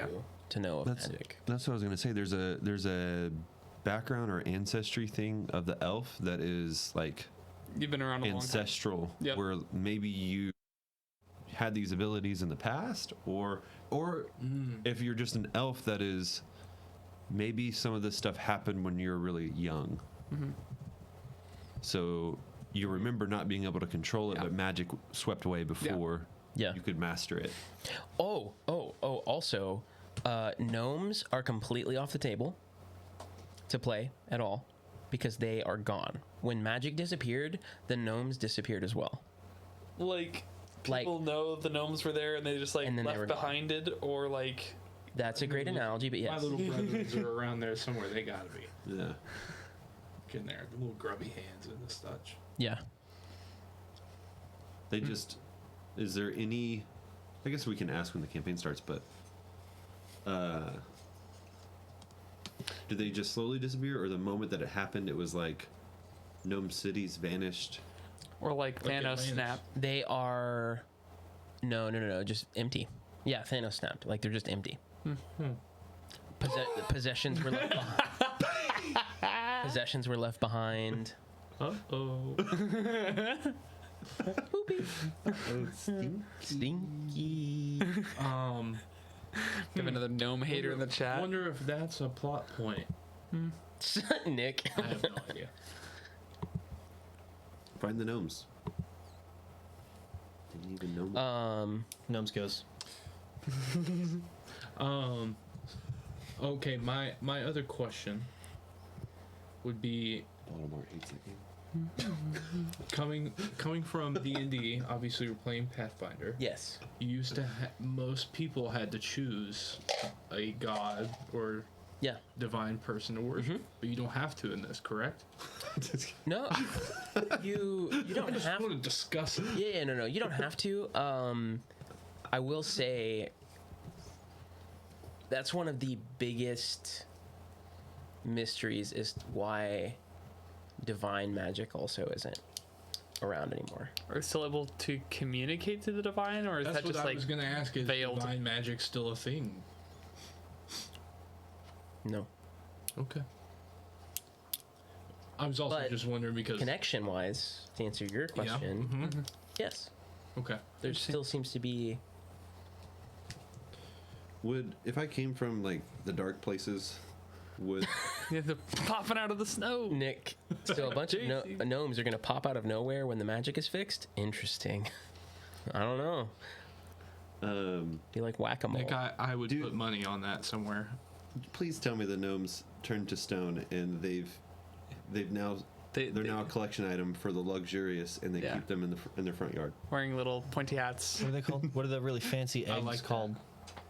know of magic. That's what I was going to say. There's a background or ancestry thing of the elf that is like You've been around a long time. ancestral, Yep. where maybe you had these abilities in the past, or if you're just an elf that is maybe some of this stuff happened when you're really young. So you remember not being able to control it, but magic swept away before Yeah. you could master it. Also, gnomes are completely off the table to play at all because they are gone. When magic disappeared, the gnomes disappeared as well. Like Like- people know the gnomes were there and they just like And then they were left gone. behind it, or like That's a great analogy, but My yes. little brothers are around there somewhere. They gotta be Yeah. getting there. The little grubby hands and the such. Yeah. They just. Is there any? I guess we can ask when the campaign starts, but. Do they just slowly disappear, or the moment that it happened, it was like, gnome cities vanished? or like Like Thanos Atlantis. snap. They are. No. Just empty. Yeah, Thanos snapped. Like they're just empty. Possessions were left behind. Possessions were left behind. Uh-oh. Stinky. Give another gnome hater in the I chat. wonder if that's a plot point. Nick. I have no idea. Find the gnomes. Didn't even know. Gnomes goes. Okay, my other question would be Baltimore hates that game. coming from D&D. Obviously, we're playing Pathfinder. Yes. You used to most people had to choose a god or Yeah. divine person to worship, but you don't have to in this, correct? No. You don't I just have. want to discuss it. Yeah, no. You don't have to. I will say that's one of the biggest mysteries is why divine magic also isn't around anymore. Are still able to communicate to the divine, or is That's that what just I like was going to ask. Is veiled? divine magic still a thing? No. Okay. I was also But just wondering because Connection wise, to answer your question, mhm. yes. Okay. There still seems to be. Would if I came from like the dark places, would yeah, they're popping out of the snow? Nick, so a bunch of gnomes are going to pop out of nowhere when the magic is fixed? Interesting. I don't know. Be like whack-a-mole. Like I would Dude. put money on that somewhere. please tell me the gnomes turned to stone and they're now a collection item for the luxurious, and they Yeah. keep them in their front yard. Wearing little pointy hats. What are they called? What are the really fancy I eggs like that. called?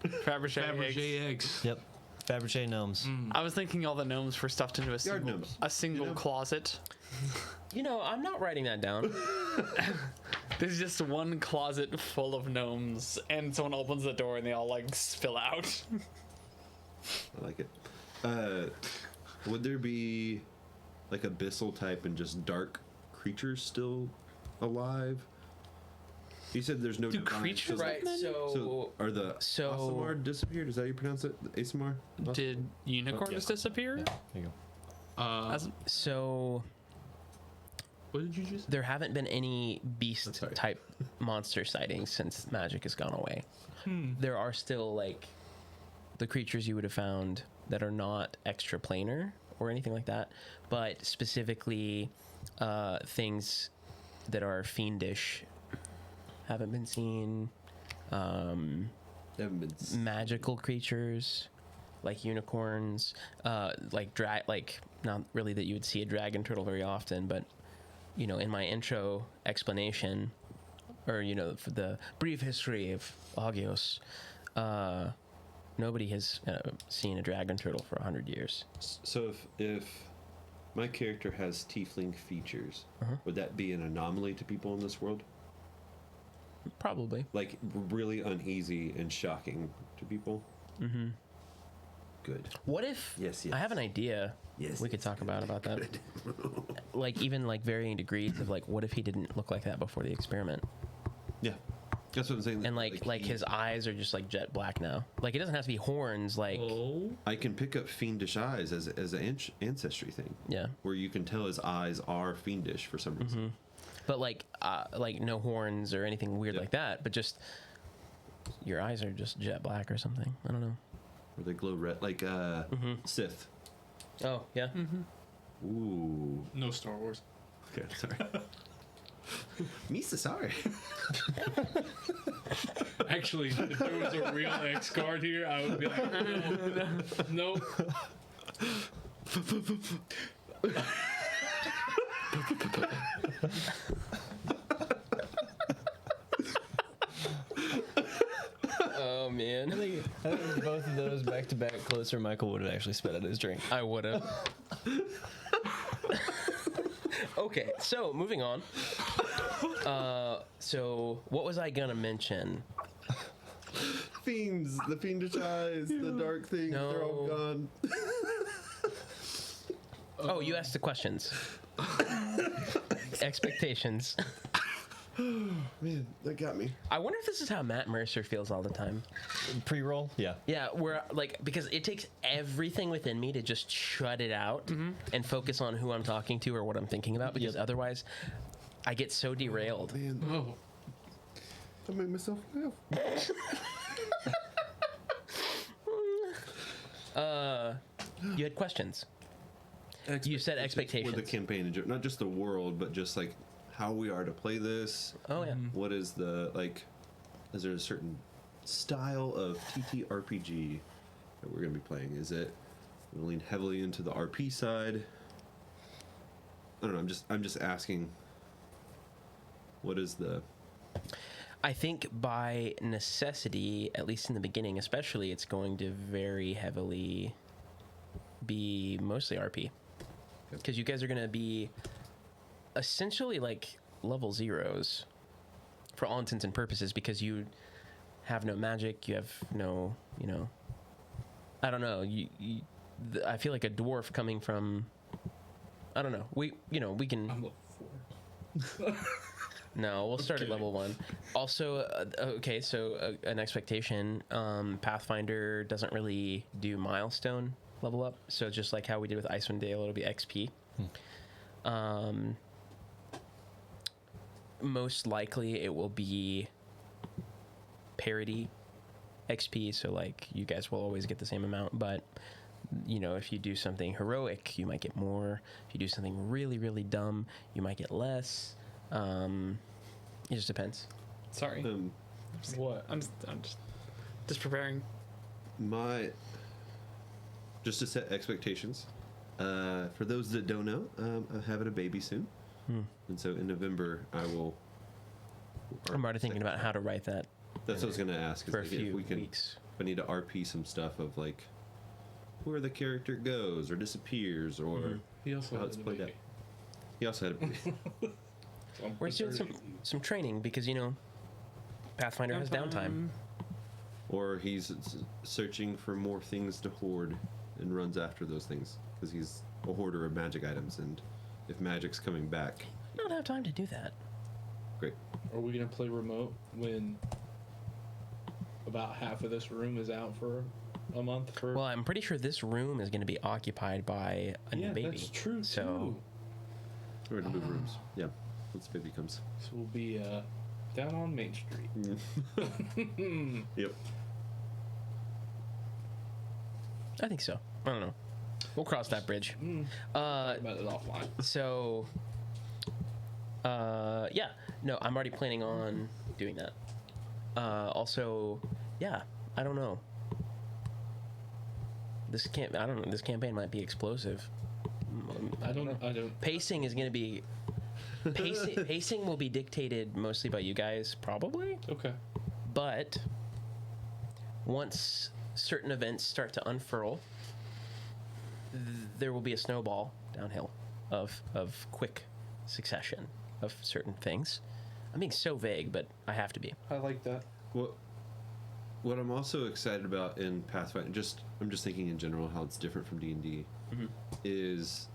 Fabergé eggs. Fabergé eggs. Yep. Fabergé gnomes. I was thinking all the gnomes were stuffed into Yard gnomes. a single You know? closet. You know, I'm not writing that down. There's just one closet full of gnomes, and someone opens the door and they all like spill out. I like it. Would there be like abyssal type and just dark creatures still alive? You said there's no Do divine, creatures so- Right, So are the So- Asimar disappeared? Is that how you pronounce it? The Asimar? Did unicorns disappear? Yeah, there you go. As- So What did you just? there haven't been any beast Sorry. type monster sightings since magic has gone away. There are still like the creatures you would have found that are not extra planar or anything like that, but specifically things that are fiendish haven't been seen. They haven't been. Magical creatures like unicorns, like not really that you would see a dragon turtle very often, but you know, in my intro explanation, or you know, for the brief history of Agios, nobody has seen a dragon turtle for 100 years. So if my character has tiefling features, Uh-huh. would that be an anomaly to people in this world? Probably. Like really uneasy and shocking to people? Mm-hmm. Good. What if? Yes, I have an yes. idea. Yes, we could yes, talk good, about that. Like even like varying degrees of like, what if he didn't look like that before the experiment? Yeah. That's what I'm saying. And like his eyes are just like jet black now. Like it doesn't have to be horns. Like Oh. I can pick up fiendish eyes as an ancestry thing, yeah. where you can tell his eyes are fiendish for some reason. but like no horns or anything weird like that. But just your eyes are just jet black or something. I don't know. Or they glow red, like Sith. Oh yeah. Ooh. No Star Wars. Okay, sorry. Misa, sorry. Actually, if there was a real X card here, I would be like, no. Oh man. I think both of those back to back closer, Michael would have actually spit out his drink. I would have. Okay, so moving on. So what was I gonna mention? Fiends, the fiendish eyes, the dark things, they're all No. gone. Oh, you asked the questions. Expectations. Man, that got me. I wonder if this is how Matt Mercer feels all the time. Pre-roll, yeah. Yeah, where like because it takes everything within me to just shut it out and focus on who I'm talking to or what I'm thinking about, because otherwise I get so derailed. Man, Oh, I made myself laugh. You had questions. You said expectations. For the campaign, not just the world, but just like how we are to play this. Oh yeah. What is the, like, is there a certain style of TTRPG that we're going to be playing? Is it going to lean heavily into the RP side? I don't know. I'm just asking. What is the? I think by necessity, at least in the beginning, especially, it's going to very heavily be mostly RP. Because you guys are going to be essentially like level zeros for all intents and purposes, because you have no magic, you have no, I don't know. I feel like a dwarf coming from, I don't know. We can. I'm level 4. No, we'll start at kidding. level 1. Also, okay, so an expectation, Pathfinder doesn't really do milestone level up. So just like how we did with Icewind Dale, it'll be XP. Most likely it will be parity XP, so like you guys will always get the same amount, but if you do something heroic, you might get more. If you do something really, really dumb, you might get less. It just depends. Sorry. What? I'm just preparing. Just to set expectations, for those that don't know, I'm having a baby soon, and so in November I will. I'm already thinking about how to write that That's what I was gonna ask. Is for a like, few if we can, weeks. if I need to RP some stuff of like where the character goes or disappears or He also how had it's a played out. baby. He also had a baby. So I'm We're doing concerned. some training because Pathfinder has downtime. Or he's searching for more things to hoard and runs after those things because he's a hoarder of magic items, and if magic's coming back, I don't have time to do that. great. Are we gonna play remote when about half of this room is out for a month? For Well, I'm pretty sure this room is going to be occupied by a new yeah, baby. that's true So too. We're gonna move rooms. Yeah, once the baby comes. So we'll be down on Main Street. Yep. I think so. I don't know. We'll cross that bridge. About it offline. So, yeah. No, I'm already planning on doing that. Also, yeah, I don't know. This campaign might be explosive. I don't. Pacing is going to be pacing will be dictated mostly by you guys, probably. Okay. But once certain events start to unfurl, there will be a snowball downhill of quick succession of certain things. I'm being so vague, but I have to be. I like that. What I'm also excited about in Pathfinder, I'm just thinking in general how it's different from D&D, is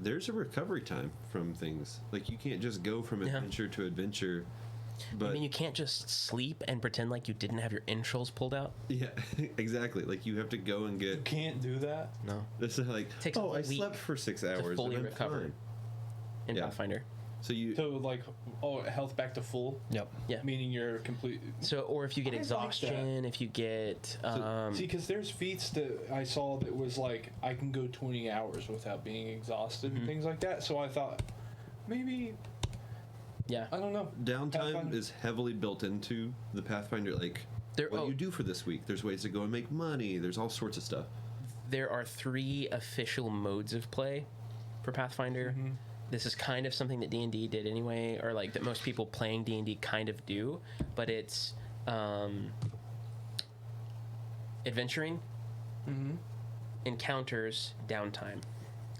there's a recovery time from things. Like you can't just go from Yeah. adventure to adventure. But I mean, you can't just sleep and pretend like you didn't have your entrails pulled out. yeah, exactly. Like you have to go and get. Can't do that. No. This is like, Takes a oh, I week slept for 6 hours. fully and I'm recover fine." in Yeah. Pathfinder. So you So like, health back to full. Yep. Yeah. Meaning you're complete. So, or if you get I like exhaustion, if you get See, because there's feats that I saw that was like I can go 20 hours without being exhausted and things like that. So I thought maybe yeah, I don't know. downtime Pathfinder- is heavily built into the Pathfinder. Like There- what oh. you do for this week. There's ways to go and make money. There's all sorts of stuff. there are 3 official modes of play for Pathfinder. This is kind of something that D&D did anyway, or like that most people playing D&D kind of do, but it's adventuring, encounters, downtime.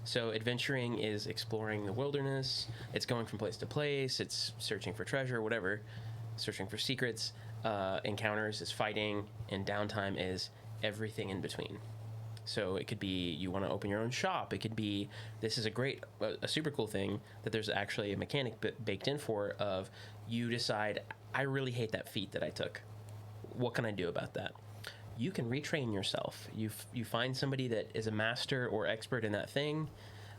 So adventuring is exploring the wilderness, it's going from place to place, it's searching for treasure, whatever, searching for secrets. Encounters is fighting, and downtime is everything in between. So it could be you want to open your own shop. It could be this is a super cool thing that there's actually a mechanic baked in for of you decide I really hate that feat that I took. What can I do about that? You can retrain yourself. You find somebody that is a master or expert in that thing,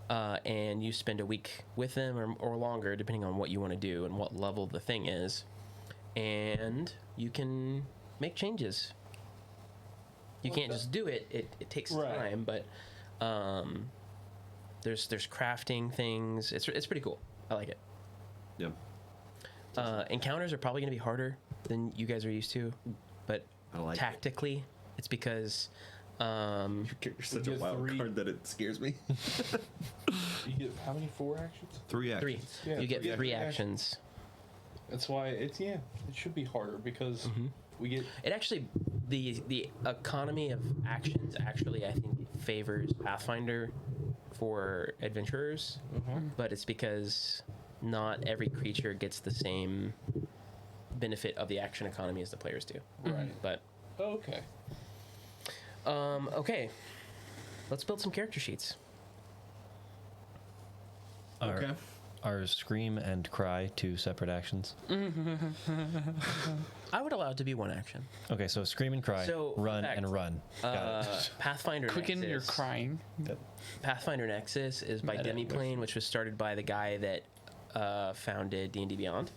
and you spend a week with them or longer, depending on what you want to do and what level the thing is, and you can make changes. You can't just do it. It takes Right. time, but there's crafting things. It's pretty cool. I like it. Yeah. Encounters are probably going to be harder than you guys are used to, but I like it. tactically, it's because You're such a get wild 3. card that it scares me. You get how many 4 actions? 3 3. actions. Yeah, You get yeah, 3 yeah. actions. That's why it should be harder because we get It actually the economy of actions actually I think favors Pathfinder for adventurers, but it's because not every creature gets the same benefit of the action economy as the players do. right. But Okay. okay, let's build some character sheets. Are scream and cry 2 separate actions? I would allow it to be 1 action. Okay, so scream and cry, So, run fact, and run. Got it. Pathfinder Quicken your Nexus. crying. Pathfinder Nexus is by Meta. Demiplane, which was started by the guy that founded D&D Beyond.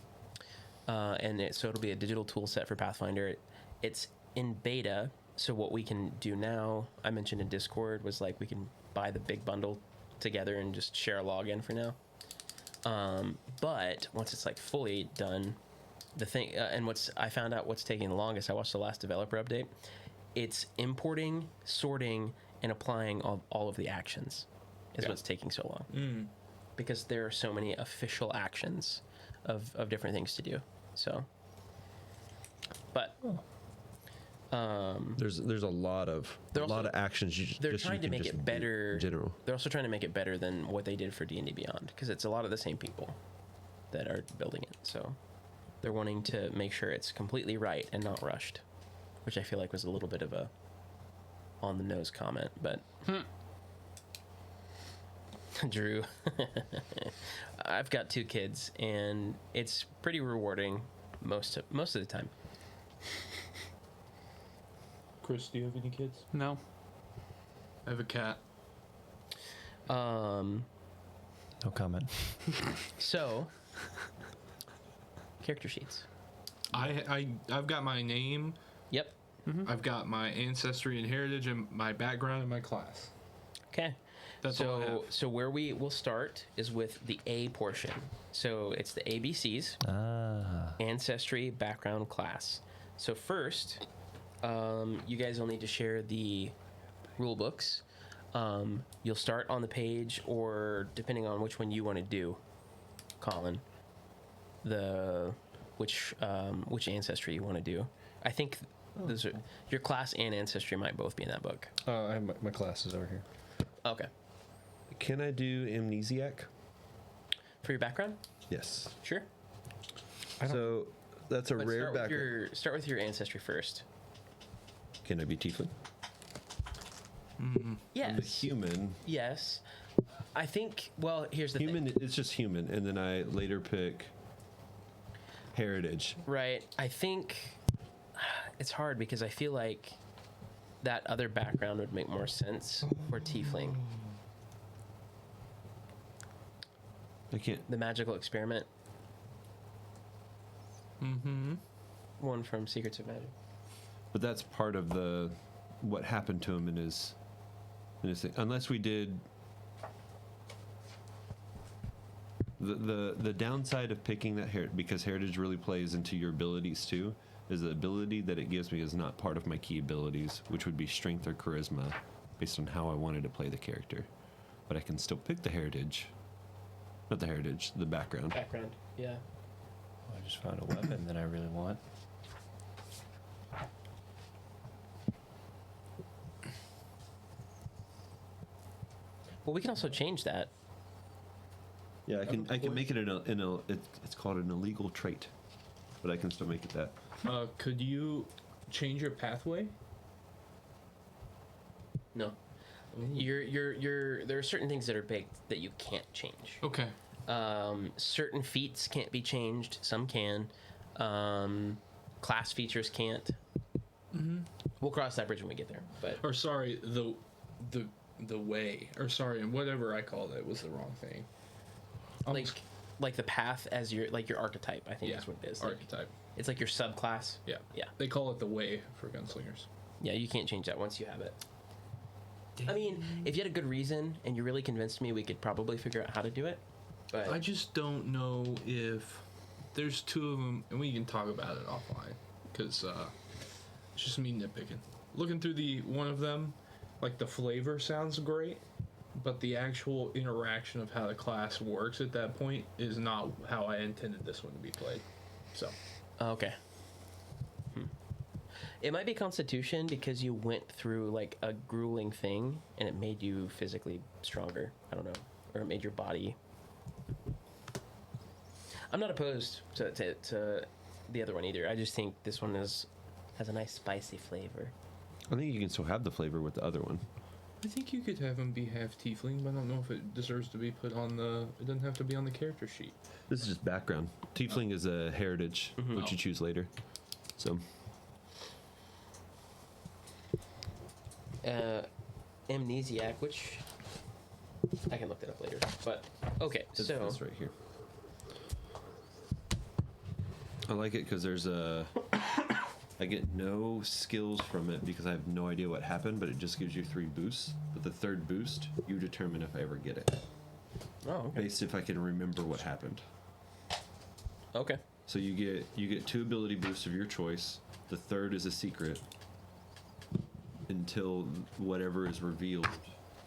So it'll be a digital tool set for Pathfinder. It's in beta, so what we can do now, I mentioned in Discord, was like we can buy the big bundle together and just share a login for now. But once it's like fully done, the thing, and I found out what's taking the longest, I watched the last developer update, it's importing, sorting, and applying all of the actions is what's taking so long. Because there are so many official actions of different things to do. So, but There's a lot of They're also- actions. they're trying to make it better. in general. They're also trying to make it better than what they did for D&D Beyond because it's a lot of the same people that are building it. So they're wanting to make sure it's completely right and not rushed, which I feel like was a little bit of a on the nose comment, but Drew, I've got 2 kids and it's pretty rewarding most of the time. Chris, do you have any kids? No. I have a cat. No comment. So character sheets. I've got my name. Yep. I've got my ancestry and heritage and my background and my class. Okay. That's all I have. So where we will start is with the A portion. So it's the ABCs: ancestry, background, class. So first, you guys will need to share the rule books. You'll start on the page, or depending on which one you want to do, Colin, which ancestry you want to do. I think those are, your class and ancestry might both be in that book. I have my classes over here. Okay. Can I do amnesiac? For your background? Yes. Sure. So that's a But rare background. start with your ancestry first. Can I be tiefling? I'm a Yes. human. Yes. I think, well, here's the Human. thing. It's just human, and then I later pick heritage. Right. I think it's hard because I feel like that other background would make more sense for tiefling. I can't. The magical experiment. Mm-hmm. One from Secrets of Magic. But that's part of the what happened to him in his thing. Unless we did the downside of picking that because heritage really plays into your abilities too, is the ability that it gives me is not part of my key abilities, which would be strength or charisma, based on how I wanted to play the character. But I can still pick the heritage. Not the heritage, the background. Background. Yeah. I just found a weapon that I really want. Well, we can also change that. Yeah, I can make it it's called an illegal trait, but I can still make it that. Could you change your pathway? No. You're there are certain things that are baked that you can't change. Okay. Certain feats can't be changed. Some can. Class features can't. Mm-hmm. We'll cross that bridge when we get there. But Or sorry, the way, or sorry, and whatever I called it was the wrong thing. like the path as your archetype, I think Yeah, is what it is. Like, archetype. it's like your subclass. Yeah. Yeah. They call it the way for gunslingers. Yeah, you can't change that once you have it. I mean, if you had a good reason and you really convinced me, we could probably figure out how to do it. But I just don't know if there's two of them, and we can talk about it offline, because it's just me nitpicking. Looking through the one of them, like the flavor sounds great, but the actual interaction of how the class works at that point is not how I intended this one to be played. So, okay. It might be Constitution because you went through like a grueling thing and it made you physically stronger. I don't know, or it made your body. I'm not opposed to the other one either. I just think this one has a nice spicy flavor. I think you can still have the flavor with the other one. I think you could have him be half tiefling, but I don't know if it deserves to be put on the. It doesn't have to be on the character sheet. This is just background. Tiefling is a heritage, which you choose later. So Amnesiac, which I can look that up later. But okay, it's so this right here. I like it because there's a. I get no skills from it because I have no idea what happened, but it just gives you 3 boosts. But the third boost, you determine if I ever get it, oh okay. based if I can remember what happened. Okay. So you get 2 ability boosts of your choice. The third is a secret until whatever is revealed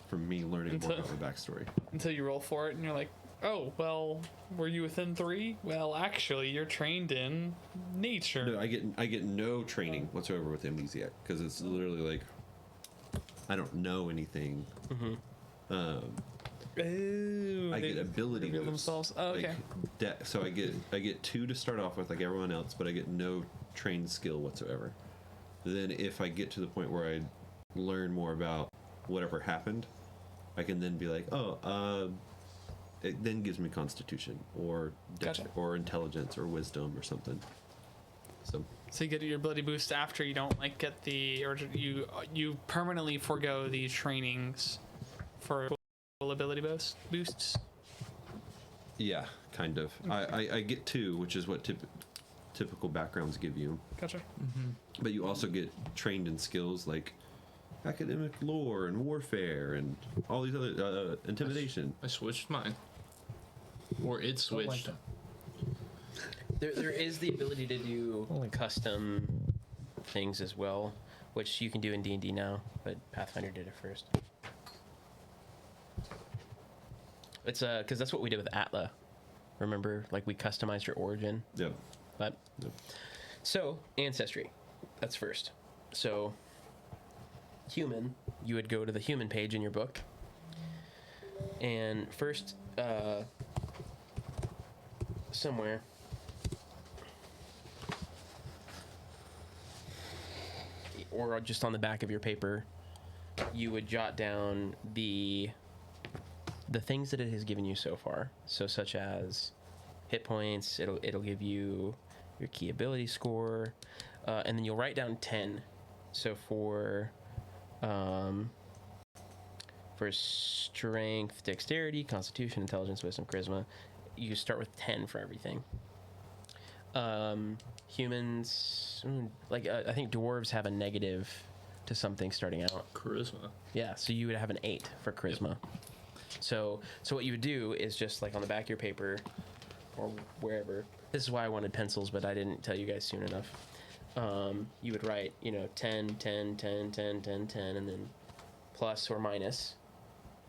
from me learning more about my backstory. Until you roll for it and you're like, oh, well, were you within 3? Well, actually, you're trained in nature. No, I get no training whatsoever with Amnesiac because it's literally like I don't know anything. Ooh, I they get ability reveal boosts. themselves. Oh, okay. So I get 2 to start off with like everyone else, but I get no trained skill whatsoever. Then if I get to the point where I learn more about whatever happened, I can then be like, it then gives me Constitution or Gotcha. or Intelligence or Wisdom or something. So you get your ability boost after you don't like get the, or you permanently forego the trainings for ability boosts. Yeah, kind of. I get 2, which is what typical backgrounds give you. Gotcha. But you also get trained in skills like academic lore and warfare and all these other intimidation. I switched mine, or it switched. There is the ability to do custom things as well, which you can do in D&D now, but Pathfinder did it first. It's because that's what we did with Atla. Remember, like we customized your origin. Yep. But so ancestry, that's first. So human, you would go to the human page in your book, and first somewhere. Or just on the back of your paper, you would jot down the things that it has given you so far. So such as hit points, it'll give you your key ability score, and then you'll write down 10. So for strength, dexterity, constitution, intelligence, wisdom, charisma, you start with 10 for everything. Humans, I think dwarves have a negative to something starting out. Charisma. Yeah, so you would have an 8 for charisma. So what you would do is just like on the back of your paper or wherever. This is why I wanted pencils, but I didn't tell you guys soon enough. You would write, 10, 10, 10, 10, 10, 10, and then plus or minus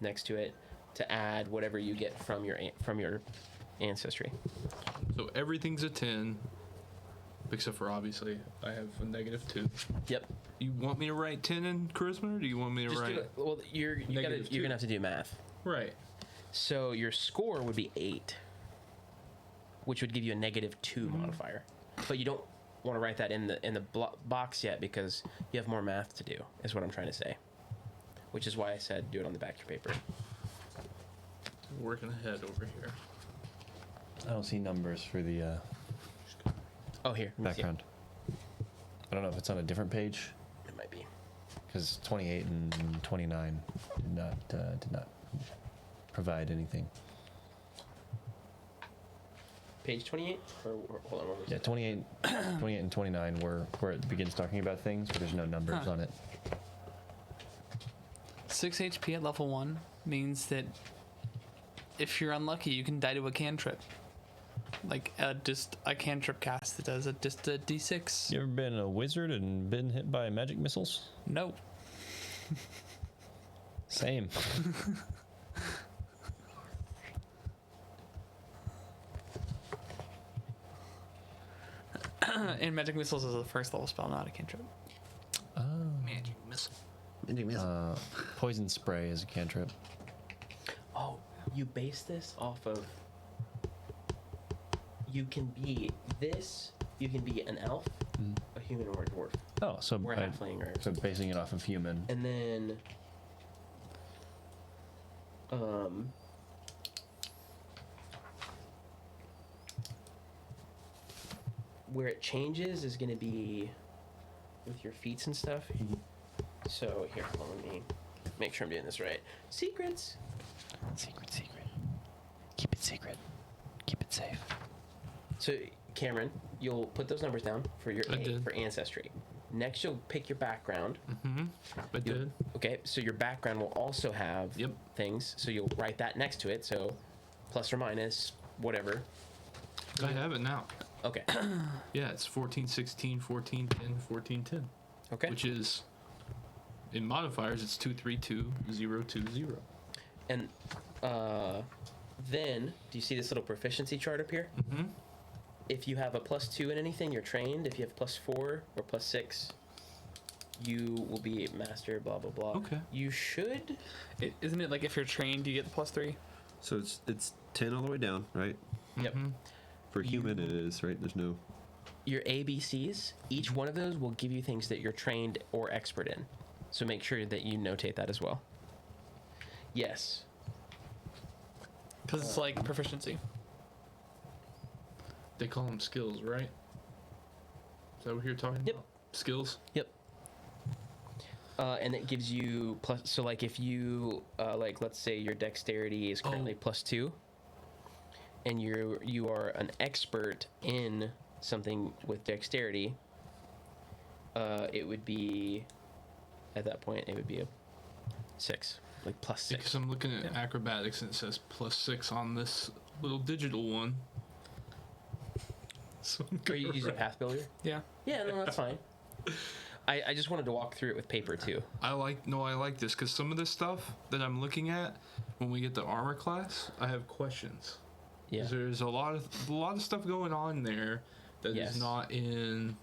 next to it to add whatever you get from your ancestry. So everything's a 10, except for obviously I have a -2. Yep. You want me to write 10 in charisma, or do you want me to Just write? do it. Well, you're -2. gonna have to do math. Right. So your score would be 8, which would give you a -2 modifier. But you don't want to write that in the box yet because you have more math to do. Is what I'm trying to say. Which is why I said do it on the back of your paper. Working ahead over here. I don't see numbers for the Oh, here. Let me see. background. I don't know if it's on a different page It might be. because 28 and 29 did not provide anything. Page 28? Or hold on. What was Yeah, it? 28 and 29 were where it begins talking about things, but there's no numbers Huh. on it. 6 HP at level 1 means that if you're unlucky, you can die to a cantrip. Like just a cantrip cast that does just a d6. You ever been a wizard and been hit by magic missiles? No. Same. And magic missiles is a first level spell, not a cantrip. Magic missile. Poison spray is a cantrip. Oh, you base this off of. You can be an elf, a human, or a dwarf, Oh, so or a halfling, or so basing it off of human. and then where it changes is going to be with your feats and stuff. So here, hold on, let me make sure I'm doing this right. Secrets. Secret. Keep it secret. Keep it safe. So Cameron, you'll put those numbers down for your I A, did. for ancestry. Next, you'll pick your background. I did. Okay, so your background will also have Yep. things. So you'll write that next to it. So plus or minus, whatever. I have it now. Okay. Yeah, it's 14, 16, 14, 10, 14, 10. Okay. Which is, in modifiers, it's 2, 3, 2, 0, 2, 0. And then, do you see this little proficiency chart up here? Mm-hmm. If you have a +2 in anything, you're trained. If you have +4 or +6, you will be a master, blah, blah, blah. Okay. You should. Isn't it like if you're trained, you get the +3? So it's 10 all the way down, right? Yep. For human, it is, right? There's no. Your ABCs, each one of those will give you things that you're trained or expert in. So make sure that you notate that as well. Yes. Because it's like proficiency. They call them skills, right? Is that what you're talking Yep. about? Skills? Yep. And it gives you plus. So like if you like, let's say your dexterity is currently +2, and you are an expert in something with dexterity, it would be at that point it would be a 6, like +6. Because I'm looking at acrobatics and it says +6 on this little digital one. So I'm Are you using Path Builder? Yeah. Yeah, no, that's fine. I just wanted to walk through it with paper too. I like this because some of this stuff that I'm looking at when we get the armor class, I have questions. Yeah. 'Cause there's a lot of stuff going on there that Yes. is not in,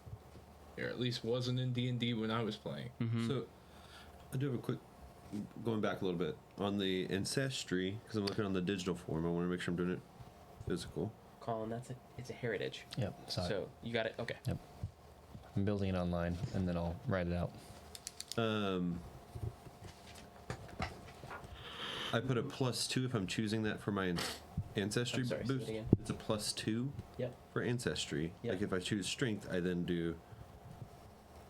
or at least wasn't in D&D when I was playing. So I do have a quick. Going back a little bit on the ancestry, because I'm looking on the digital form. I want to make sure I'm doing it physical. Colin, it's a heritage. Yep. So you got it. Okay. I'm building it online, and then I'll write it out. I put a +2 if I'm choosing that for my ancestry I'm sorry, say boost. it again. It's a +2 Yep. for ancestry. Yep. Like if I choose strength, I then do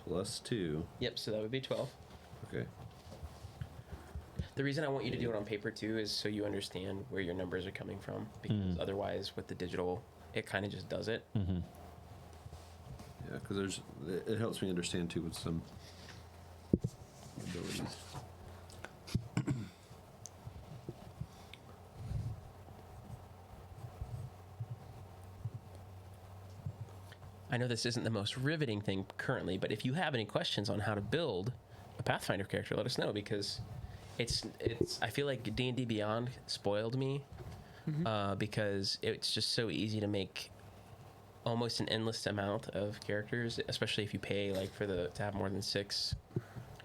+2. Yep. So that would be 12. Okay. The reason I want you to do it on paper too is so you understand where your numbers are coming from. Because otherwise, with the digital, it kind of just does it. Yeah, because it helps me understand too with some abilities. I know this isn't the most riveting thing currently, but if you have any questions on how to build a Pathfinder character, let us know, because it's I feel like D&D Beyond spoiled me because it's just so easy to make almost an endless amount of characters, especially if you pay like to have more than 6.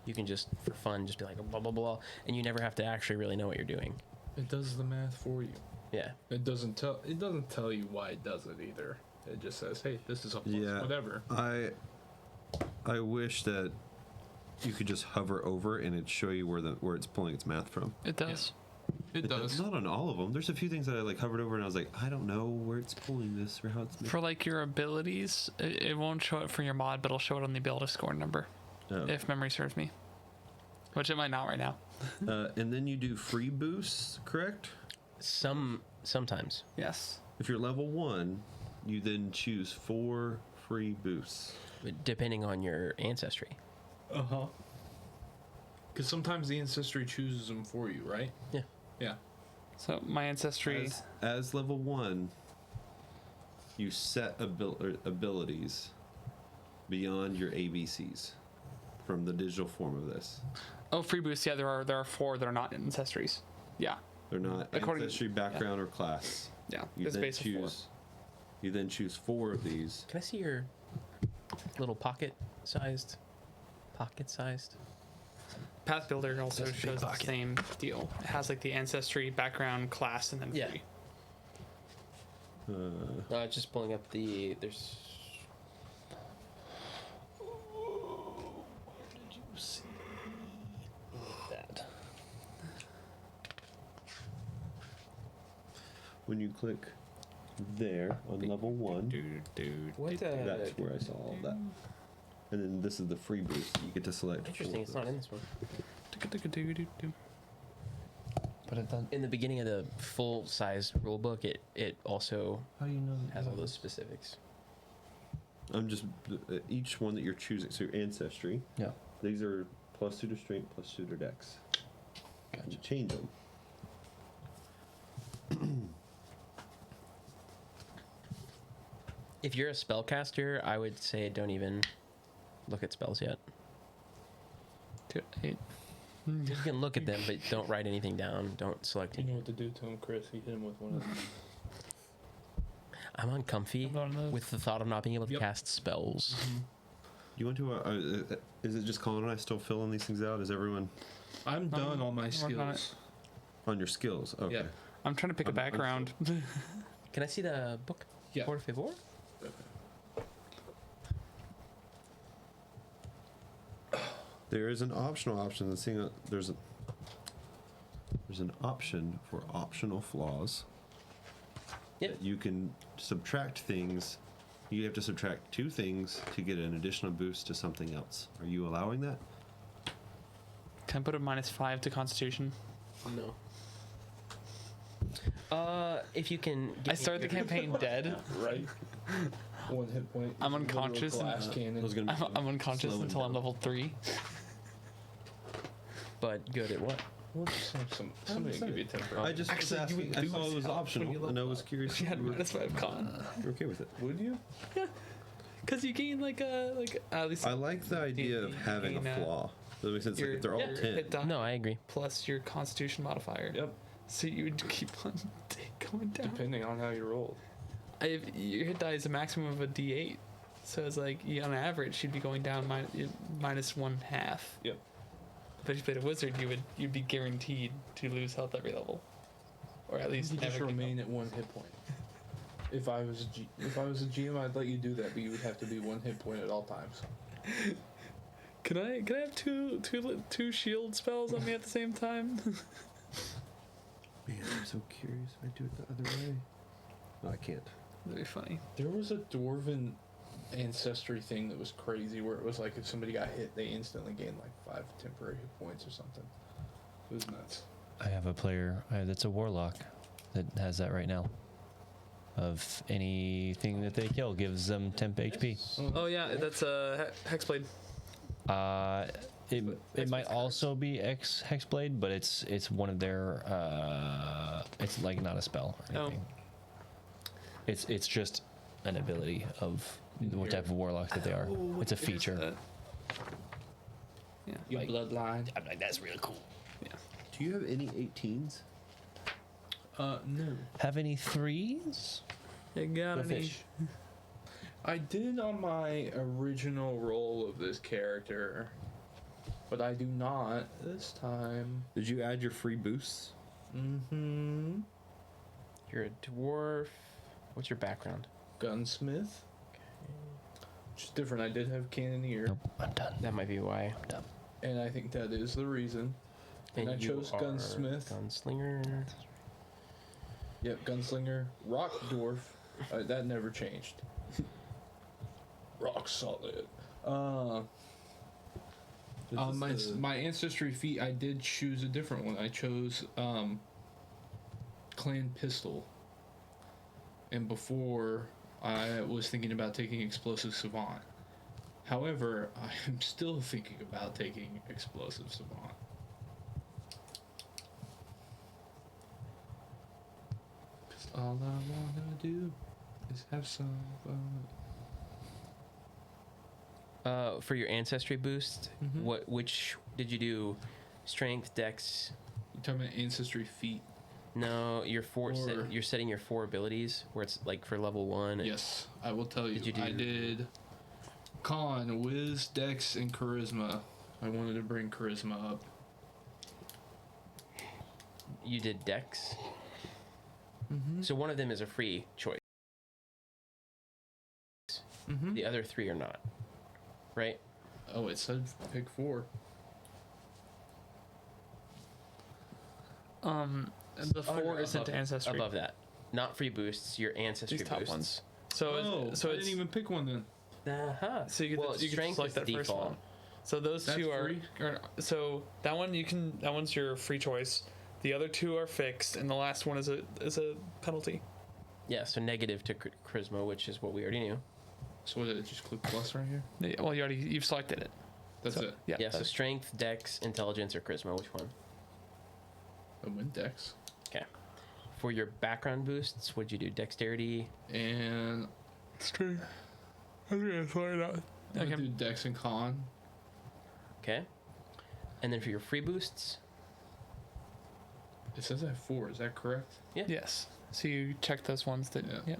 You can just for fun just be like blah blah blah, and you never have to actually really know what you're doing. It does the math for you. Yeah. It doesn't tell you why it does it either. It just says, hey, this is a plus whatever. I wish that you could just hover over and it'd show you where it's pulling its math from. It does. It does. Not on all of them. There's a few things that I like hovered over and I was like, I don't know where it's pulling this or how it's making. For like your abilities, it won't show it for your mod, but it'll show it on the ability score number, if memory serves me. Which it might not right now. And then you do free boosts, correct? Sometimes. Yes. If you're level 1, you then choose 4 free boosts. Depending on your ancestry. Because sometimes the ancestry chooses them for you, right? Yeah. Yeah. So my ancestry. As level 1, you set abilities beyond your ABCs from the digital form of this. Oh, free boosts. Yeah, there are 4 that are not ancestries. Yeah. They're not According to- ancestry, background, or class. Yeah. You It's then based on 4. choose. You then choose 4 of these. Can I see your little pocket-sized? Path Builder also That's a big shows the pocket. same deal. It has like the ancestry, background, class, and then Yeah. free. Just pulling up there's. Where did you see that? When you click there on level 1, What? that's where I saw all that. And then this is the free boost. You get to select. Interesting. 4 It's of not those. in this one. But it doesn't. In the beginning of the full-size rulebook, it also How do you know? has all those specifics. I'm just each one that you're choosing. So your ancestry. Yeah. These are +2 to strength, +2 to dex. Gotcha. You change them. If you're a spellcaster, I would say don't even look at spells yet. You can look at them, but don't write anything down. Don't select You know any. what to do to him, Chris. He hit him with one of them. I'm uncomfy I'm one of those. with the thought of not being able to Yep. cast spells. You want to? Is it just Colin and I still filling these things out? Is everyone I'm done on my working on it. skills. on your skills? Okay. Yeah. I'm trying to pick a I'm background. Can I see the book? Yeah. Por favor? There is an optional option. There's an option for optional flaws. Yep. That you can subtract things. You have to subtract 2 things to get an additional boost to something else. Are you allowing that? Can I put a -5 to Constitution? No. If you can. I started the campaign dead. Right? 1 hit point. I'm unconscious and- Glass cannon. I was gonna. I'm unconscious Slow until I'm down. level 3. But good at what? We'll just have somebody give you a temper. I just Actually, was you asking. would I do saw it was myself optional, and I was curious. She if had you were, -5 con. you're okay with it. Would you? Because you gain like at least I like the idea of having a gain, flaw. Does that make sense? Like your if they're all your 10. hit die No, I agree. plus your Constitution modifier. Yep. So you would keep on going down. Depending on how you roll. If your hit die is a maximum of a D8, so it's like on average you'd be going down -1/2. Yep. But if you played a wizard, you'd be guaranteed to lose health every level, or at least You just never gain remain at 1 hit point. If I was a GM, I'd let you do that, but you would have to be 1 hit point at all times. Can I have two shield spells on me at the same time? Man, I'm so curious if I do it the other way. No, I can't. That'd be funny. There was a dwarven ancestry thing that was crazy, where it was like if somebody got hit, they instantly gained like 5 temporary hit points or something. It was nuts. I have a player that's a warlock that has that right now. Of anything that they kill gives them temp HP. Oh yeah, that's a hexblade. It might also be Hexblade, but it's one of their. It's like not a spell or Oh. anything. It's just an ability of what type of warlock that they are. It's a feature. Yeah. Your bloodline. I'm like, that's really cool. Do you have any 18s? No. Have any threes? You got Go any? fish. I did on my original roll of this character, but I do not this time. Did you add your free boosts? Mm-hmm. You're a dwarf. What's your background? Gunsmith. Which is different. I did have Cannoneer, Nope, I'm done. That might be why. I'm done. and I think that is the reason. And I you chose are Gunsmith. Gunslinger. Yep, Gunslinger. Rock Dwarf. That never changed. Rock solid. My ancestry feat, I did choose a different one. I chose Clan Pistol. And before, I was thinking about taking Explosive Savant. However, I am still thinking about taking Explosive Savant. Cause all I wanna do is have some fun. For your ancestry boost, Mhm. which did you do? Strength, Dex. You talking about ancestry feat? No, your Or- you're setting your 4 abilities where it's like for level 1. Yes, I will tell you. Did you I do- did Con, Wiz, Dex, and Charisma. I wanted to bring Charisma up. You did Dex. Mm-hmm. So one of them is a free choice. Mm-hmm. The other 3 are not. Right? Oh, it said pick 4. The 4 isn't above, ancestry. Above that. Not free boosts, your ancestry These top boosts. ones. So Oh, so I it's didn't even pick one then. Uh-huh. so you well, get you can strength select is that first default. one. So those That's two are free? so that one that one's your free choice. The other 2 are fixed, and the last one is a penalty. Yeah, so negative to charisma, which is what we already knew. So what did it just click plus right here? Yeah, well, you've selected it. That's So- it. Yeah. Yeah, so strength, Dex, intelligence, or charisma, which one? I went Dex. Okay. For your background boosts, what'd you do? Dexterity. And Straight. I'm gonna throw it out. I Okay. do Dex and Con. Okay. And then for your free boosts, It says I have 4. Is that correct? Yes. So you check those ones that. Yeah. Yeah.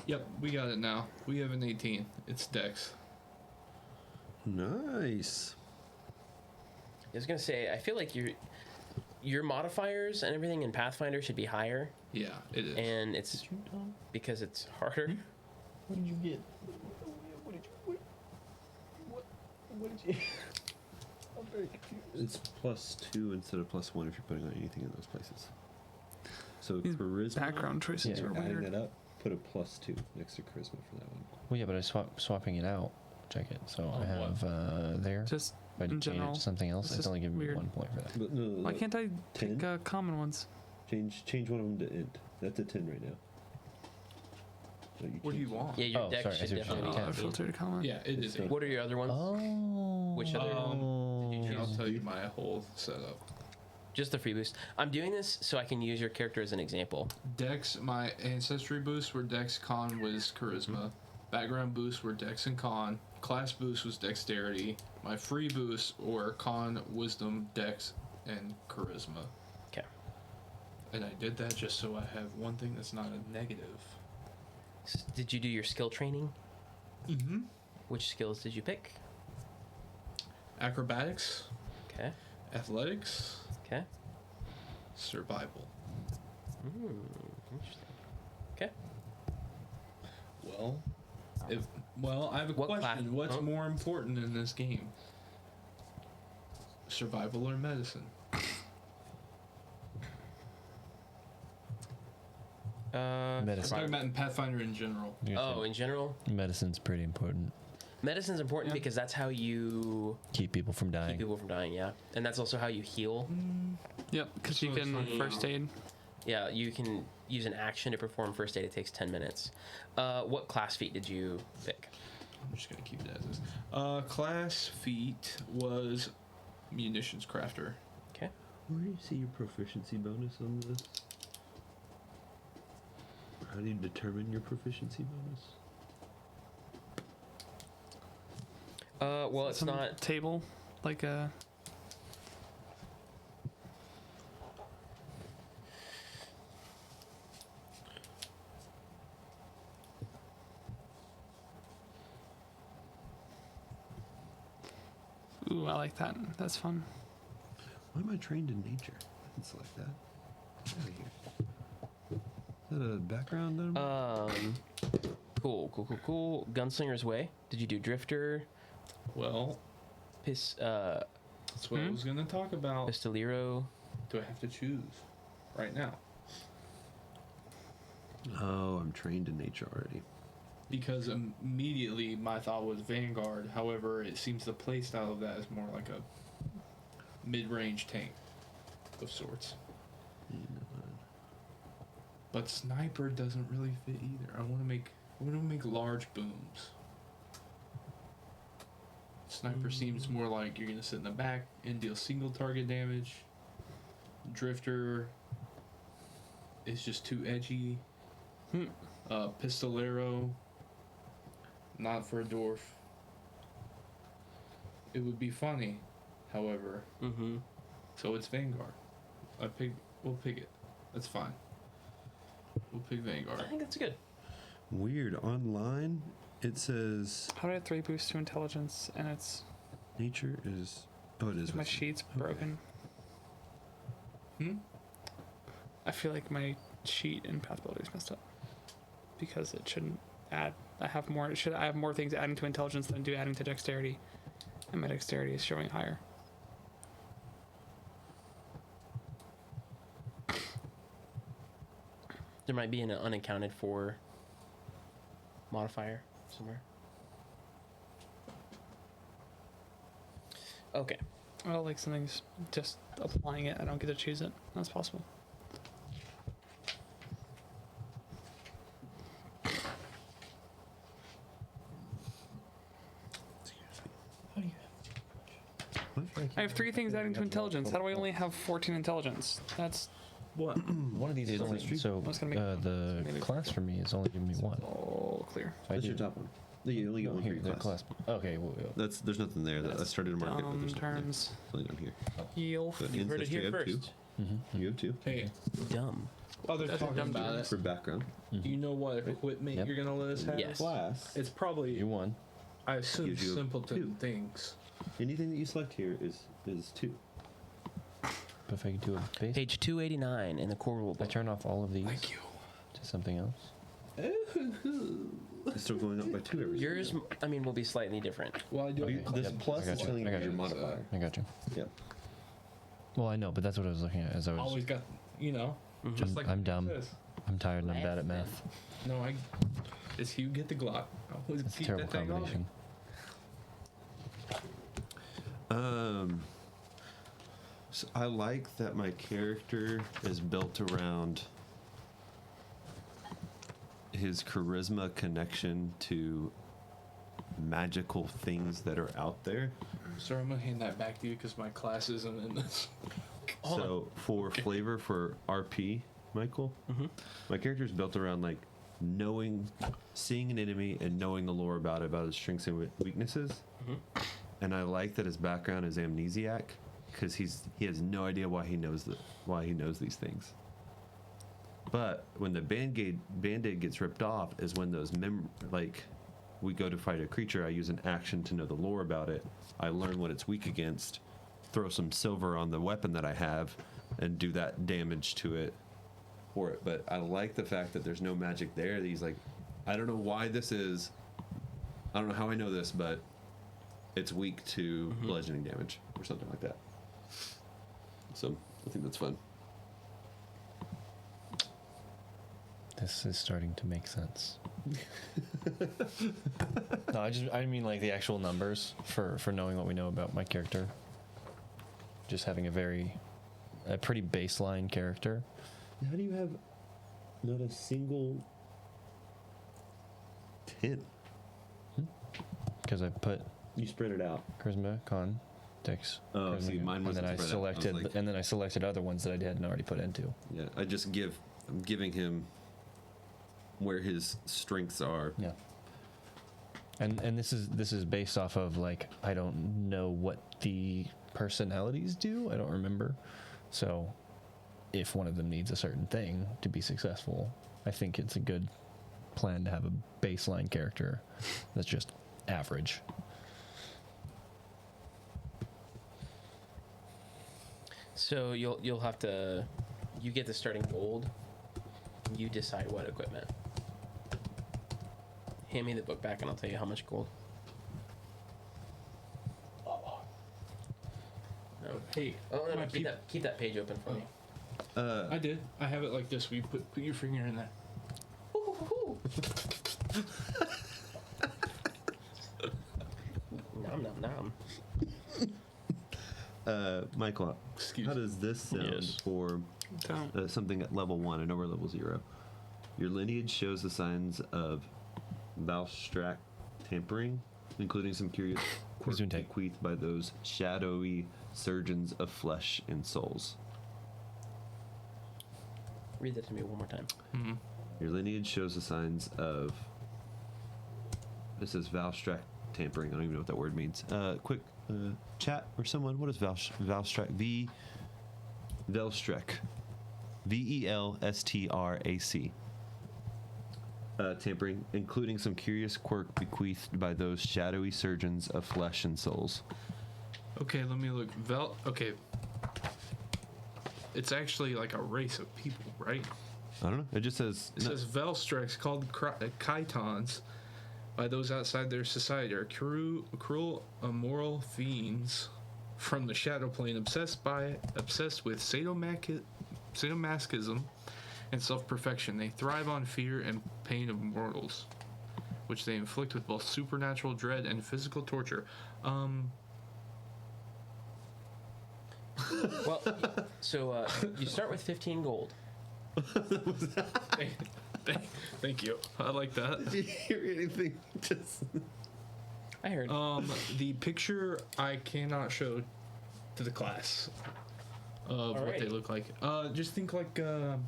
Yep, we got it now. We have an 18. It's Dex. Nice. I was gonna say, I feel like your modifiers and everything in Pathfinder should be higher, Yeah, it is. and it's because it's harder. What did you get? What did you? I'm very confused. It's +2 instead of +1 if you're putting on anything in those places. So These charisma. Background choices Yeah, are Adding weird. that up, put a +2 next to charisma for that one. Well, yeah, but I swapping it out. Check it. So I what? have there. Just If I in change it general, to something else, it's it's just only giving me weird. 1 point for that. But no, why can't I 10? pick common ones? Change one of them to int. That's a 10 right now. So What do you can't- want? Yeah, your Oh, Dex sorry, I should see what you're definitely saying. be Oh, caffeine. filtered common. Yeah, it is. It's not- What are your other ones? Oh. Which other did you choose? I'll tell you my whole setup. Just the free boost. I'm doing this so I can use your character as an example. Dex, my ancestry boosts were Dex, Con, Wiz, Charisma. Background boosts were Dex and Con. Class boost was Dexterity. My free boosts were Con, Wisdom, Dex, and Charisma. Okay. And I did that just so I have one thing that's not a negative. Did you do your skill training? Mm-hmm. Which skills did you pick? Acrobatics, Okay. Athletics, Okay. Survival. Interesting. Okay. Well, I have a What class- question. What's oh. more important in this game? Survival or medicine? Medicine. I'm talking about in Pathfinder in general. Oh, in general, Medicine's pretty important. medicine's important because that's how you Keep people from dying. keep people from dying. Yeah, and that's also how you heal. Yep, because you So it's can like- first aid. Yeah, you can use an action to perform first aid. It takes 10 minutes. What class feat did you pick? I'm just gonna keep that as is. Class feat was munitions crafter. Okay. Where do you see your proficiency bonus on this? How do you determine your proficiency bonus? Well, it's Some not. table, like a. Ooh, I like that. That's fun. Why am I trained in nature? I can select that. Get out of here. Is that a background? Cool. Gunslinger's Way. Did you do Drifter, Well, that's what I was gonna talk about. Pistolero? Do I have to choose right now? Oh, I'm trained in nature already. Because immediately my thought was Vanguard. However, it seems the playstyle of that is more like a mid-range tank of sorts. But sniper doesn't really fit either. I want to make large booms. Sniper seems more like you're gonna sit in the back and deal single target damage. Drifter is just too edgy. Pistolero, not for a dwarf. It would be funny, however. Mm-hmm. So it's Vanguard. We'll pick it. That's fine. We'll pick Vanguard. I think that's good. Weird. Online, it says How did 3 boost to intelligence and it's nature is. Oh, it is. my with- sheet's broken? I feel like my sheet in Path Builder is messed up because it shouldn't add. I have more things adding to intelligence than do adding to dexterity, and my dexterity is showing higher. There might be an unaccounted for modifier somewhere. Okay. Well, like something's just applying it. I don't get to choose it. That's possible. I have 3 things adding to intelligence. How do I only have 14 intelligence? That's What? One of these is only, so That's gonna make- the maybe- class for me is only giving me 1. all clear. So I That's do- your top one. You only get Oh, one here, for the your class. class. Okay, There's nothing there. I started to mark it, but there's nothing there. Turns. It's only down here. Heal. But You heard it ancestry, here I have first. You have 2 Hey, Dumb. while they're That's talking dumb about it, for background. do you know what equipment Yep. you're gonna let us have? Yes. Class. It's probably, You won. I assume, Gives you a simpleton 2. things. Anything that you select here is 2. But if I could do a base, Page 289 in the core rule I book. turn off all of these Thank you. to something else. It's still going up by 2 every Yours, single will be slightly different. Well, I do. Okay. This Yep. plus I got is you. telling I you got your you. modifier. I got you. Yep. Well, I know, but that's what I was looking at as I was. Always got, just like I'm dumb. this. I'm tired and I'm bad at math. No, it's you get the Glock. I always It's a keep terrible that thing on me. combination. So I like that my character is built around his charisma connection to magical things that are out there. Sir, I'm gonna hand that back to you because my class isn't in this. So for flavor for RP, Michael, my character is built around like seeing an enemy and knowing the lore about it, about his strengths and weaknesses. And I like that his background is amnesiac because he has no idea why he knows these things. But when the band-aid gets ripped off is when those we go to fight a creature. I use an action to know the lore about it. I learn what it's weak against, throw some silver on the weapon that I have, and do that damage to it for it. But I like the fact that there's no magic there. That he's like, I don't know why this is. I don't know how I know this, but it's weak to bludgeoning damage or something like that. So I think that's fun. this is starting to make sense. No, I mean like the actual numbers for knowing what we know about my character. Just having a pretty baseline character. How do you have not a single 10? Because I put You spread it out. charisma, con, dex. Oh, charisma, see, mine and wasn't then I spread out. I was selected, like- and then I selected other ones that I hadn't already put into. Yeah, I'm giving him where his strengths are. Yeah. And this is based off of like I don't know what the personalities do. I don't remember. So if one of them needs a certain thing to be successful, I think it's a good plan to have a baseline character that's just average. So you'll have to, you get the starting gold. You decide what equipment. Hand me the book back and I'll tell you how much gold. No. Hey, Oh, no, my keep that page open for me. I did. I have it like this. We put your finger in there. Nom nom nom. Michael, Excuse how me. does this sound Yes. for something at level 1? I know we're level 0. Your lineage shows the signs of Valstrak tampering, including some curious quirks doing take? bequeathed by those shadowy surgeons of flesh and souls. Read that to me one more time. Your lineage shows the signs of. This is Valstrak tampering. I don't even know what that word means. Quick chat or someone. What is Valstrak? Velstrek. Velstrac. Tampering, including some curious quirk bequeathed by those shadowy surgeons of flesh and souls. Okay, let me look. Okay. It's actually like a race of people, right? I don't know. It just says. It says Velstreks, called Chitons, by those outside their society, are cruel, immoral fiends from the shadow plane, obsessed with sadomasochism and self-perfection. They thrive on fear and pain of mortals, which they inflict with both supernatural dread and physical torture. Well, so you start with 15 gold. Thank you. I like that. Did you hear anything? Just. I heard. The picture I cannot show to the class of what they Alrighty. look like. Just think like, have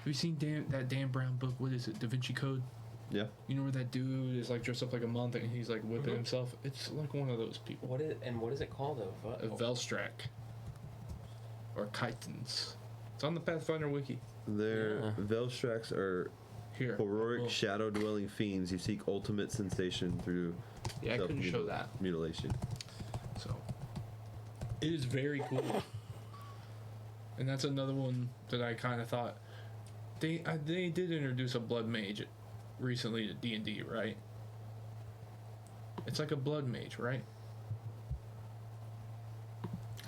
you seen that Dan Brown book? What is it? Da Vinci Code? Yeah. You know where that dude is like dressed up like a monk and he's like whipping himself? It's like one of those people. What is it called? A Velstrak. Or Chitons. It's on the Pathfinder wiki. Their Velstraks are Here. heroic Well, shadow-dwelling fiends who seek ultimate sensation through Yeah, I couldn't show that. mutilation. So it is very cool, and that's another one that I kind of thought they did introduce a blood mage recently to D&D, right? It's like a blood mage, right?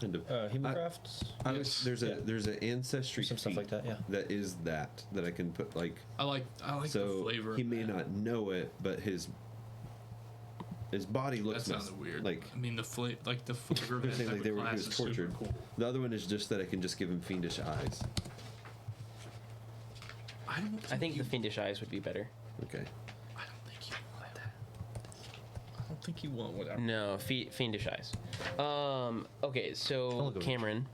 Kind of. Human crafts? Yes. There's an ancestry Some stuff feat like that, yeah. that is that I can put like. I like the So flavor. he of may that. not know it, but his body That looks sounded weird. like. I mean, the flavor of They're that saying type like they of were he class was is super tortured. cool. The other one is just that I can just give him fiendish eyes. I think the fiendish eyes would be better. Okay. I don't think you want that. I don't think you want whatever. No, fiendish eyes. Okay, so look at Cameron,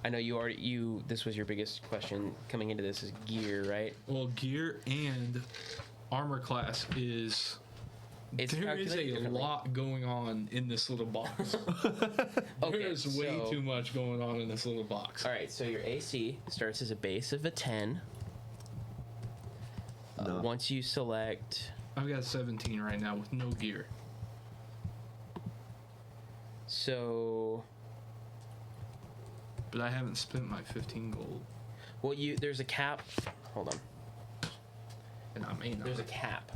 I know this was your biggest question coming into this is gear, right? Well, gear and armor class is. It's There is calculated a differently. lot going on in this little box. Okay, There's way so- too much going on in this little box. All right, so your AC starts as a base of a 10. No. Once you select, I've got 17 right now with no gear. so But I haven't spent my 15 gold. well, there's a cap. Hold on, And I may not. there's a cap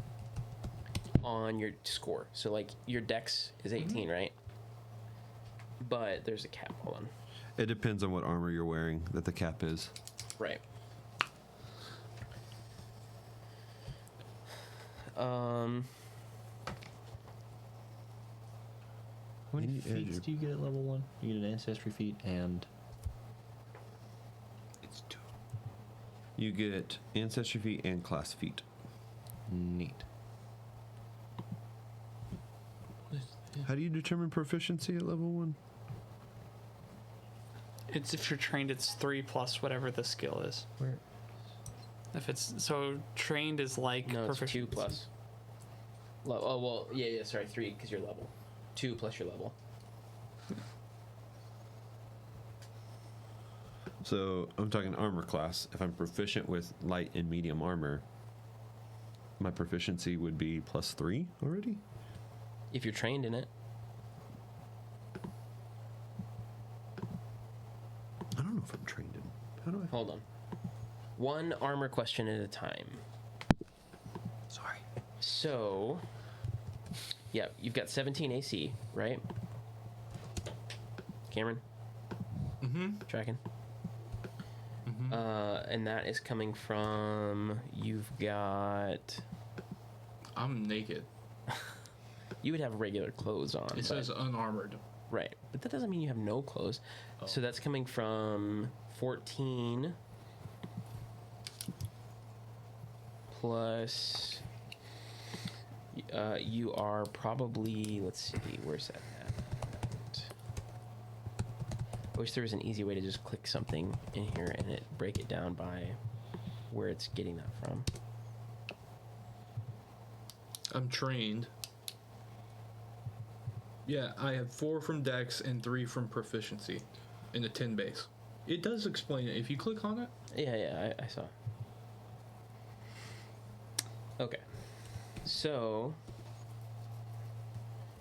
on your score. So like your dex is 18, right? But there's a cap. Hold on. It depends on what armor you're wearing that the cap is. Right. How many Any feats edge- do you get at level 1? You get an ancestry feat and It's 2. You get ancestry feat and class feat. neat. How do you determine proficiency at level 1? It's if you're trained, it's 3 plus whatever the skill is. Where? If it's so trained is like No, it's 2 proficiency. plus. Oh well, yeah. Sorry, 3 because you're level. 2 plus your level. So I'm talking armor class. If I'm proficient with light and medium armor, my proficiency would be +3 already? If you're trained in it. I don't know if I'm trained in. How do I? Hold on. One armor question at a time. Sorry. So, yeah, you've got 17 AC, right? Cameron? Mm-hmm. Tracking? And that is coming from, you've got, I'm naked. you would have regular clothes on. It but- says unarmored. right, but that doesn't mean you have no clothes. Oh. So that's coming from 14 plus, you are probably, let's see, where's that at? I wish there was an easy way to just click something in here and it break it down by where it's getting that from. I'm trained. Yeah, I have 4 from Dex and 3 from Proficiency in the 10 base. It does explain it. If you click on it, Yeah, I saw. Okay. So,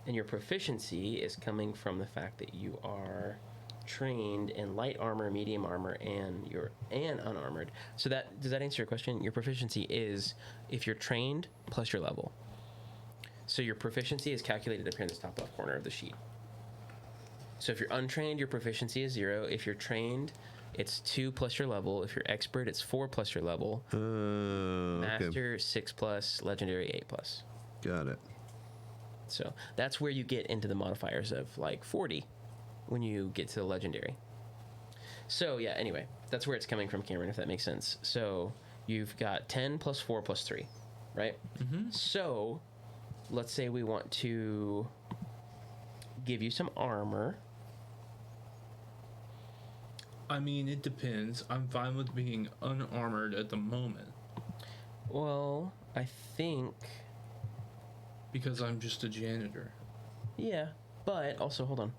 and your proficiency is coming from the fact that you are trained in light armor, medium armor, and unarmored. So that does that answer your question? Your proficiency is if you're trained plus your level. So your proficiency is calculated up here in the top left corner of the sheet. So if you're untrained, your proficiency is 0. If you're trained, it's 2 plus your level. If you're expert, it's 4 plus your level. Okay. Master 6 plus, legendary 8 plus. Got it. So that's where you get into the modifiers of like 40 when you get to the legendary. So yeah, anyway, that's where it's coming from, Cameron, if that makes sense. So you've got 10 plus 4 plus 3, right? Mm-hmm. So let's say we want to give you some armor. I mean, it depends. I'm fine with being unarmored at the moment Well, I think, because I'm just a janitor. yeah, but also, hold on.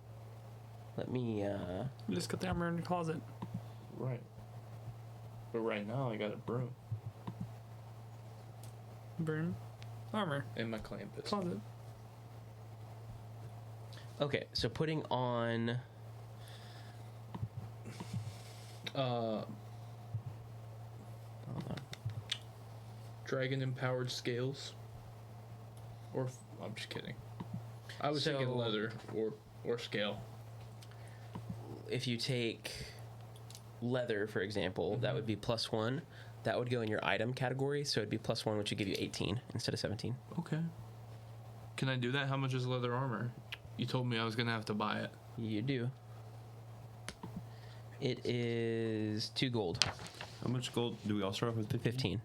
Let me, You just got the armor in your closet. Right. But right now, I got a broom Broom. Armor. and my clamp pistol. Closet. okay, so putting on, Uh, hold on. dragon empowered scales. I'm just kidding. I was thinking So- leather or scale. If you take leather, for example, that would be +1. That would go in your item category, so it'd be +1, which would give you 18 instead of 17. Okay. Can I do that? How much is leather armor? You told me I was gonna have to buy it. You do. It is 2 gold, How much gold do we all start off with? 15.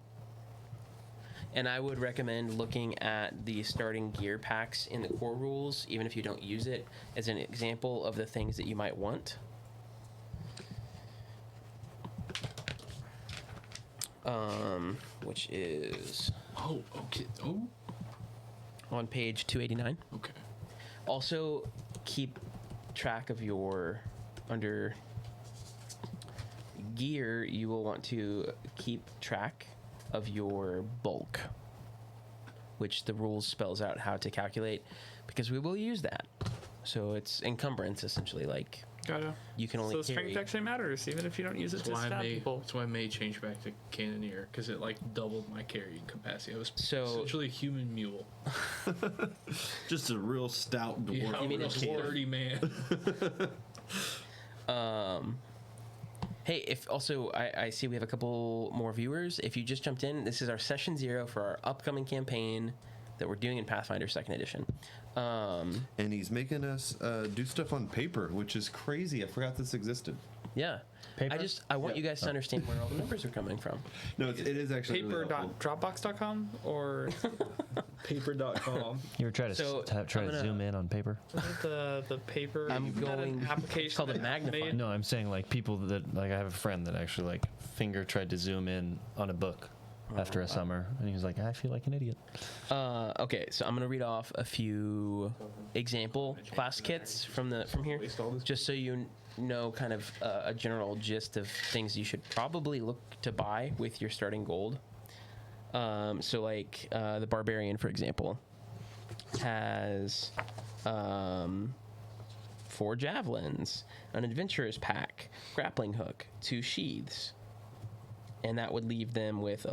And I would recommend looking at the starting gear packs in the core rules, even if you don't use it, as an example of the things that you might want. Which is Oh, okay. Oh, on page 289. okay. Also, keep track of your under gear. You will want to keep track of your bulk, which the rules spells out how to calculate, because we will use that. So it's encumbrance essentially. Like Gotcha. you can only So strength carry. actually matters, even if you don't use it That's to why, stab people. that's why I may change back to cannoneer, because it like doubled my carrying capacity. I was So- essentially a human mule. Just a real stout dwarf. Yeah, You mean a a dwarf? sturdy man. Hey, if also I see we have a couple more viewers. If you just jumped in, this is our session 0 for our upcoming campaign that we're doing in Pathfinder 2nd Edition. And he's making us do stuff on paper, which is crazy. I forgot this existed. Yeah. Paper? I want you guys to understand where all the numbers are coming from. No, it is actually really helpful. Paper.dropbox.com or Paper.com. You ever try to So, try I'm to gonna- zoom in on paper? the paper. I'm You've got an going- application. it's called a that magnifier. made- No, I'm saying like people that like I have a friend that actually like finger tried to zoom in on a book after a summer, and he was like, I feel like an idiot. Okay, so I'm gonna read off a few example class kits from here, just so you know kind of a general gist of things you should probably look to buy with your starting gold. So like the barbarian, for example, has 4 javelins, an adventurer's pack, grappling hook, 2 sheaths, and that would leave them with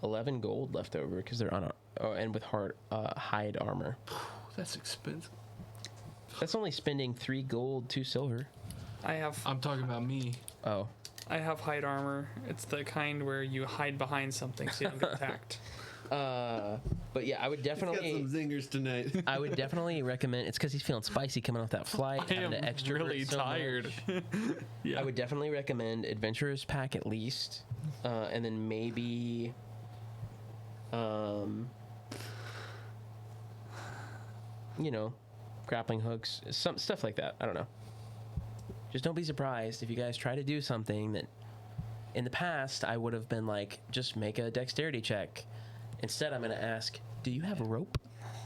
11 gold left over because they're on and with hide armor. That's expensive. That's only spending 3 gold, 2 silver. I'm talking about me. Oh, I have hide armor. It's the kind where you hide behind something so you don't get attacked. but yeah, I would Got definitely. some zingers tonight. I would definitely recommend. It's because he's feeling spicy coming off that flight. I having am to extrovert really so much. tired. I would definitely recommend Adventurer's Pack at least, and then maybe, grappling hooks, some stuff like that. I don't know. Just don't be surprised if you guys try to do something that, in the past, I would have been like, just make a dexterity check. Instead, I'm going to ask, do you have a rope?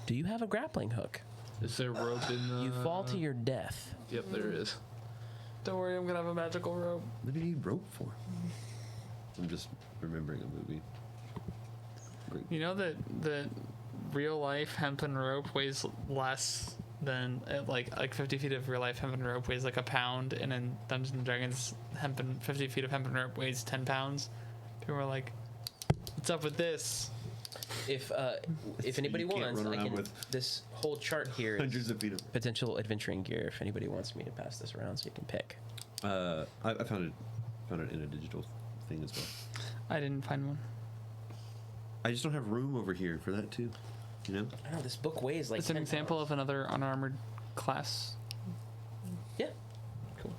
Do you have a grappling hook? Is there rope in the... You fall to your death. Yep, there is. Don't worry, I'm gonna have a magical rope. What do you need rope for? I'm just remembering a movie. Great. You know that real life hempen rope weighs less than like 50 feet of real life hempen rope weighs like a pound, and in Dungeons and Dragons, 50 feet of hempen rope weighs 10 pounds. People are like, "What's up with this?" If anybody you can't wants, run I around can. with This whole chart here Hundreds is of feet of. potential adventuring gear. If anybody wants me to pass this around, so you can pick. I found it in a digital thing as well. I didn't find one. I just don't have room over here for that too. You know. I don't know. This book weighs like. It's an 10 example pounds. of another unarmored class. Yeah. Cool.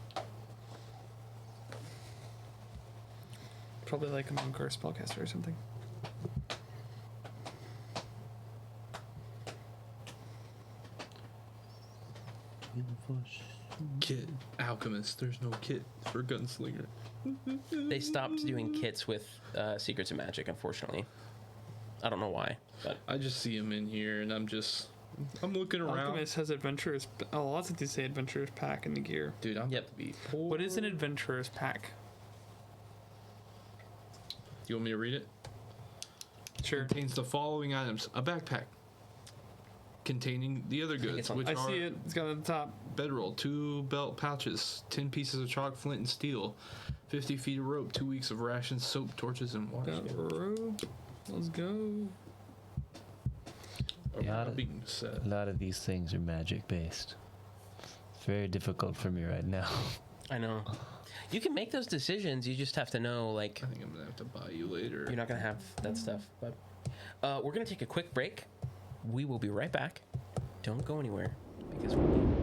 Probably like a monk or a spellcaster or something. Kit. Alchemist. There's no kit for gunslinger. They stopped doing kits with Secrets of Magic, unfortunately. I don't know why, but I just see him in here, and I'm looking around. Alchemist has adventurers. Oh, lots of these say adventurers pack in the gear. Dude, I'm Yep. about to be poor. What is an adventurer's pack? You want me to read it? Sure. Contains the following items: a backpack containing the other think goods, it's on- which I are see it. It's got it at the top. bedroll, 2 belt pouches, 10 pieces of chalk, flint, and steel, 50 feet of rope, 2 weeks of rations, soap, torches, and water. Got rope. Let's go. Yeah. Being said. A lot of these things are magic based. It's very difficult for me right now. I know. You can make those decisions. You just have to know, like, I think I'm gonna have to buy you later. you're not going to have that stuff. But we're going to take a quick break. We will be right back. Don't go anywhere because we'll be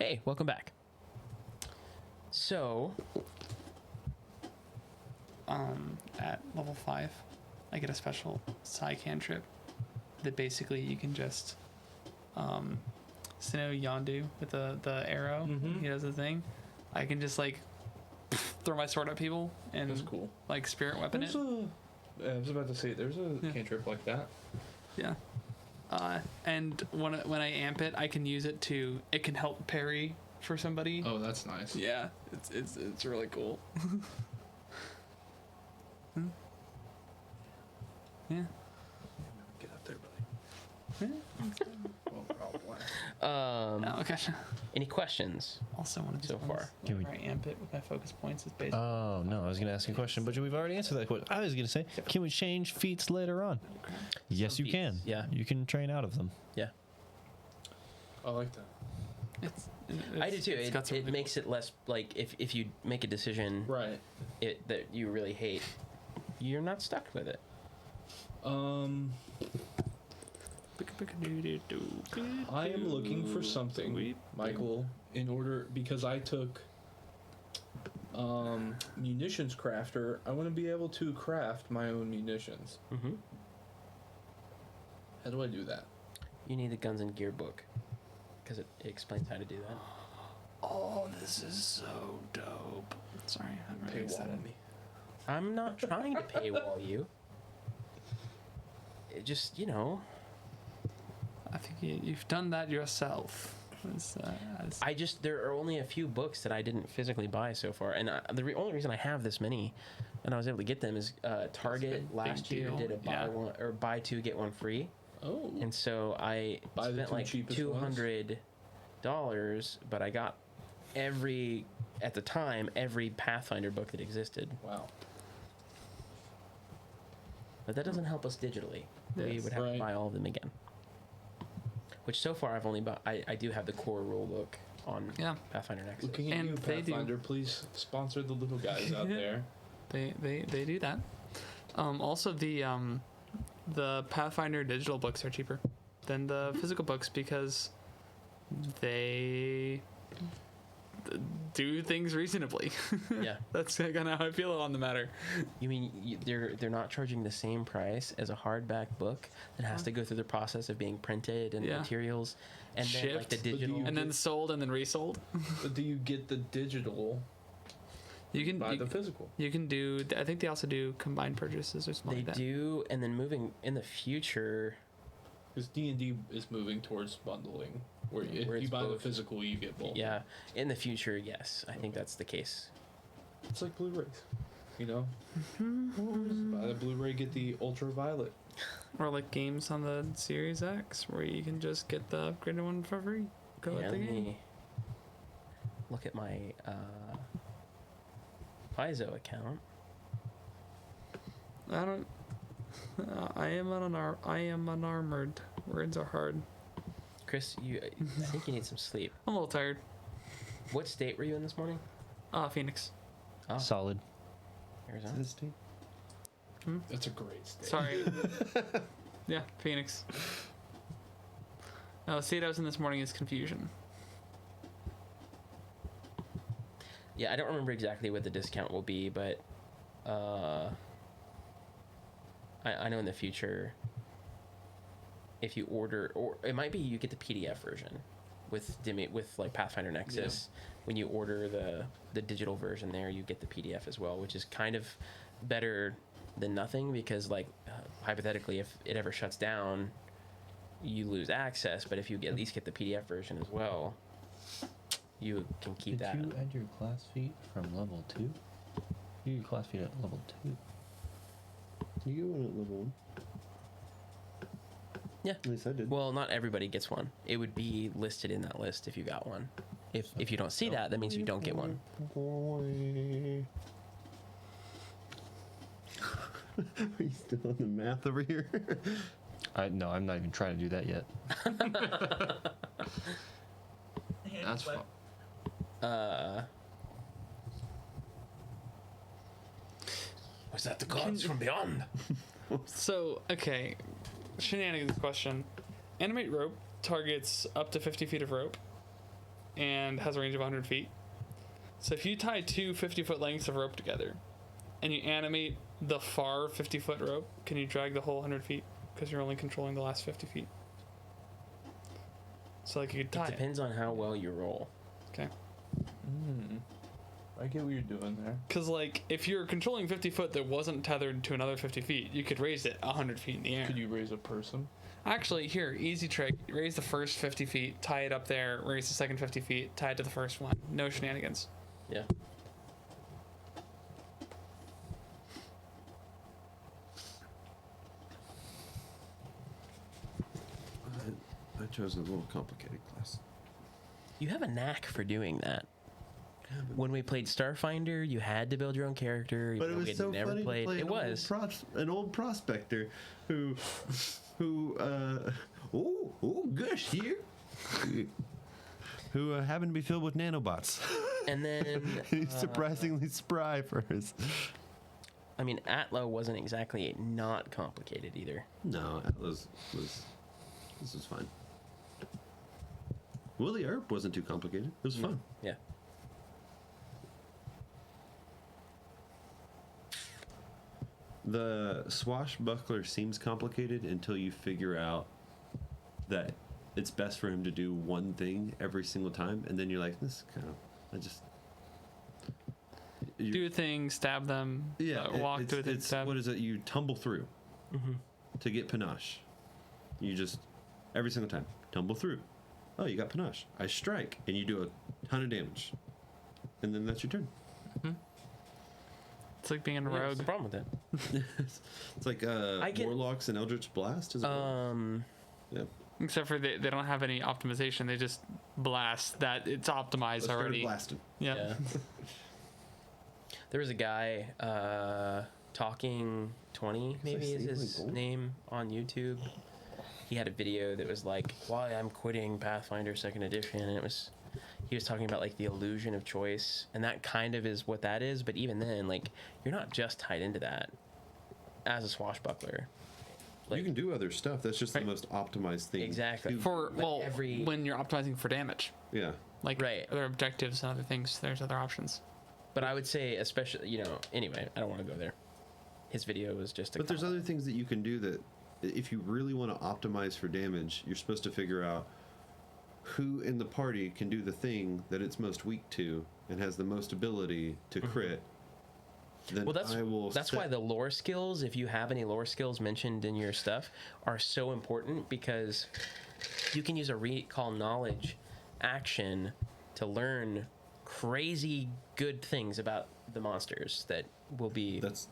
Hey, welcome back. So, at level 5, I get a special psi cantrip that basically you can just Sino Yondu with the arrow. He does the thing. I can just like throw my sword at people and That's cool. like spirit weapon it. I was about to say, there's a cantrip like that. Yeah. And when I amp it, I can use it to. It can help parry for somebody. Oh, that's nice. Yeah, it's really cool. Yeah. Get up there, buddy. Well, probably. Oh, gotcha. any questions? Also, one of these So ones, far. Can we- whenever I amp it with my focus points is based. Oh no, I was going to ask you a question, but we've already answered that question. I was going to say, can we change feats later on? Yes, you feats, can. yeah. You can train out of them. Yeah, I like that. I do too. it's got some It really makes it less like if you make a decision Right. that you really hate, you're not stuck with it. I am looking for something, Michael, in order because I took munitions crafter. I want to be able to craft my own munitions. Mm-hmm. How do I do that? You need the guns and gear book because it explains how to do that. Oh, this is so dope. Sorry, I'm really excited. me. I'm not trying to paywall you. It just, I think you've done that yourself. there are only a few books that I didn't physically buy so far, and the only reason I have this many, and I was able to get them is Target big last year deal. did a buy Yeah. one or buy two get one free, Oh. and so I Buy the spent two like cheapest ones? $200, but I got at the time every Pathfinder book that existed. Wow. But that doesn't help us digitally. We Yes. would have to Right. buy all of them again. Which so far I've only bought. I do have the core rule book on Yeah. Pathfinder Nexus. Looking at And you, they do- Pathfinder. Please sponsor the little guys out there. They do that. Also, the Pathfinder digital books are cheaper than the physical books because they do things reasonably. Yeah. That's kind of how I feel on the matter. You mean they're not charging the same price as a hardback book that has to go through the process of being printed and Yeah. materials, and then like the Shipped. do you- digital. And then sold and then resold. But do you get the digital You can by you, the physical? you can do. I think they also do combined purchases or something They like that. do, and then moving in the future. Because D&D is moving towards bundling, where if Where you it's buy the both. physical, you get both. Yeah, in the future, yes, I think that's the case. It's like Blu-rays, buy the Blu-ray, get the ultraviolet. Or like games on the Series X where you can just get the upgraded one for free. Go Yeah, at the let game. me look at my Paizo account. I don't. I am unarmored. Words are hard. Chris, I think you need some sleep. I'm a little tired. What state were you in this morning? Phoenix. Oh, Solid. Arizona. That's a great state. Sorry. Yeah, Phoenix. No, the state I was in this morning is confusion. Yeah, I don't remember exactly what the discount will be, but I know in the future, if you order, or it might be you get the PDF version with like Pathfinder Nexus. When you order the digital version there, you get the PDF as well, which is kind of better than nothing because like hypothetically, if it ever shuts down, you lose access. But if you at least get the PDF version as well, you can keep that. Did you add your class feat from level 2? You get your class feat at level 2. You get one at level 1. Yeah. At least I did. Well, not everybody gets one. It would be listed in that list if you got one. If you don't see that, that means you don't get one. Are you still on the math over here? No, I'm not even trying to do that yet. That's fun. Was that the gods from beyond? So, okay. Shenanigans question. Animate rope targets up to 50 feet of rope. and has a range of 100 feet. So if you tie two 50-foot lengths of rope together and you animate the far 50-foot rope, can you drag the whole 100 feet? Because you're only controlling the last 50 feet. So like you could tie It depends on how well you roll. Okay. I get what you're doing there. Because like if you're controlling 50 foot that wasn't tethered to another 50 feet, you could raise it 100 feet in the air. Could you raise a person? Actually, here, easy trick. Raise the first 50 feet, tie it up there, raise the second 50 feet, tie it to the first one. No shenanigans. Yeah. I chose a little complicated class. You have a knack for doing that. When we played Starfinder, you had to build your own character. But it we was had so never funny played. to play It was. an old prospector who gosh here, Who happened to be filled with nanobots. And then, he's surprisingly spry for his. I mean, Atlo wasn't exactly not complicated either. No, Atlas was. This was fine. Willie Earp wasn't too complicated. It was fun. Yeah. The swashbuckler seems complicated until you figure out that it's best for him to do one thing every single time, and then you're like, this kind of, Do a thing, stab them. Walk, do a thing, stab. what is it? You tumble through to get panache. You just every single time tumble through. Oh, you got panache. I strike, and you do a ton of damage, and then that's your turn. It's like being a Yeah, what's rogue. the problem with that? It's like Warlocks and Eldritch Blast as well. Yeah. Except for they don't have any optimization. They just blast that. It's optimized I started already. blasting. Yeah. There was a guy, Talking 20, maybe is his name, on YouTube. He had a video that was like, why I'm quitting Pathfinder 2nd edition. And he was talking about like the illusion of choice. And that kind of is what that is. But even then, like, you're not just tied into that as a swashbuckler. Like, You can do other stuff. That's just Right. the most optimized thing. Exactly. to do. For every- when you're optimizing for damage, Yeah. like Right. other objectives and other things, there's other options. But I would say, especially, anyway, I don't want to go there. His video was just a But there's other things that you can do that, if you really want to optimize for damage, you're supposed to figure out who in the party can do the thing that it's most weak to and has the most ability to crit. Then Well, that's I will that's set- why the lore skills, if you have any lore skills mentioned in your stuff, are so important, because you can use a recall knowledge action to learn crazy good things about the monsters that will be that's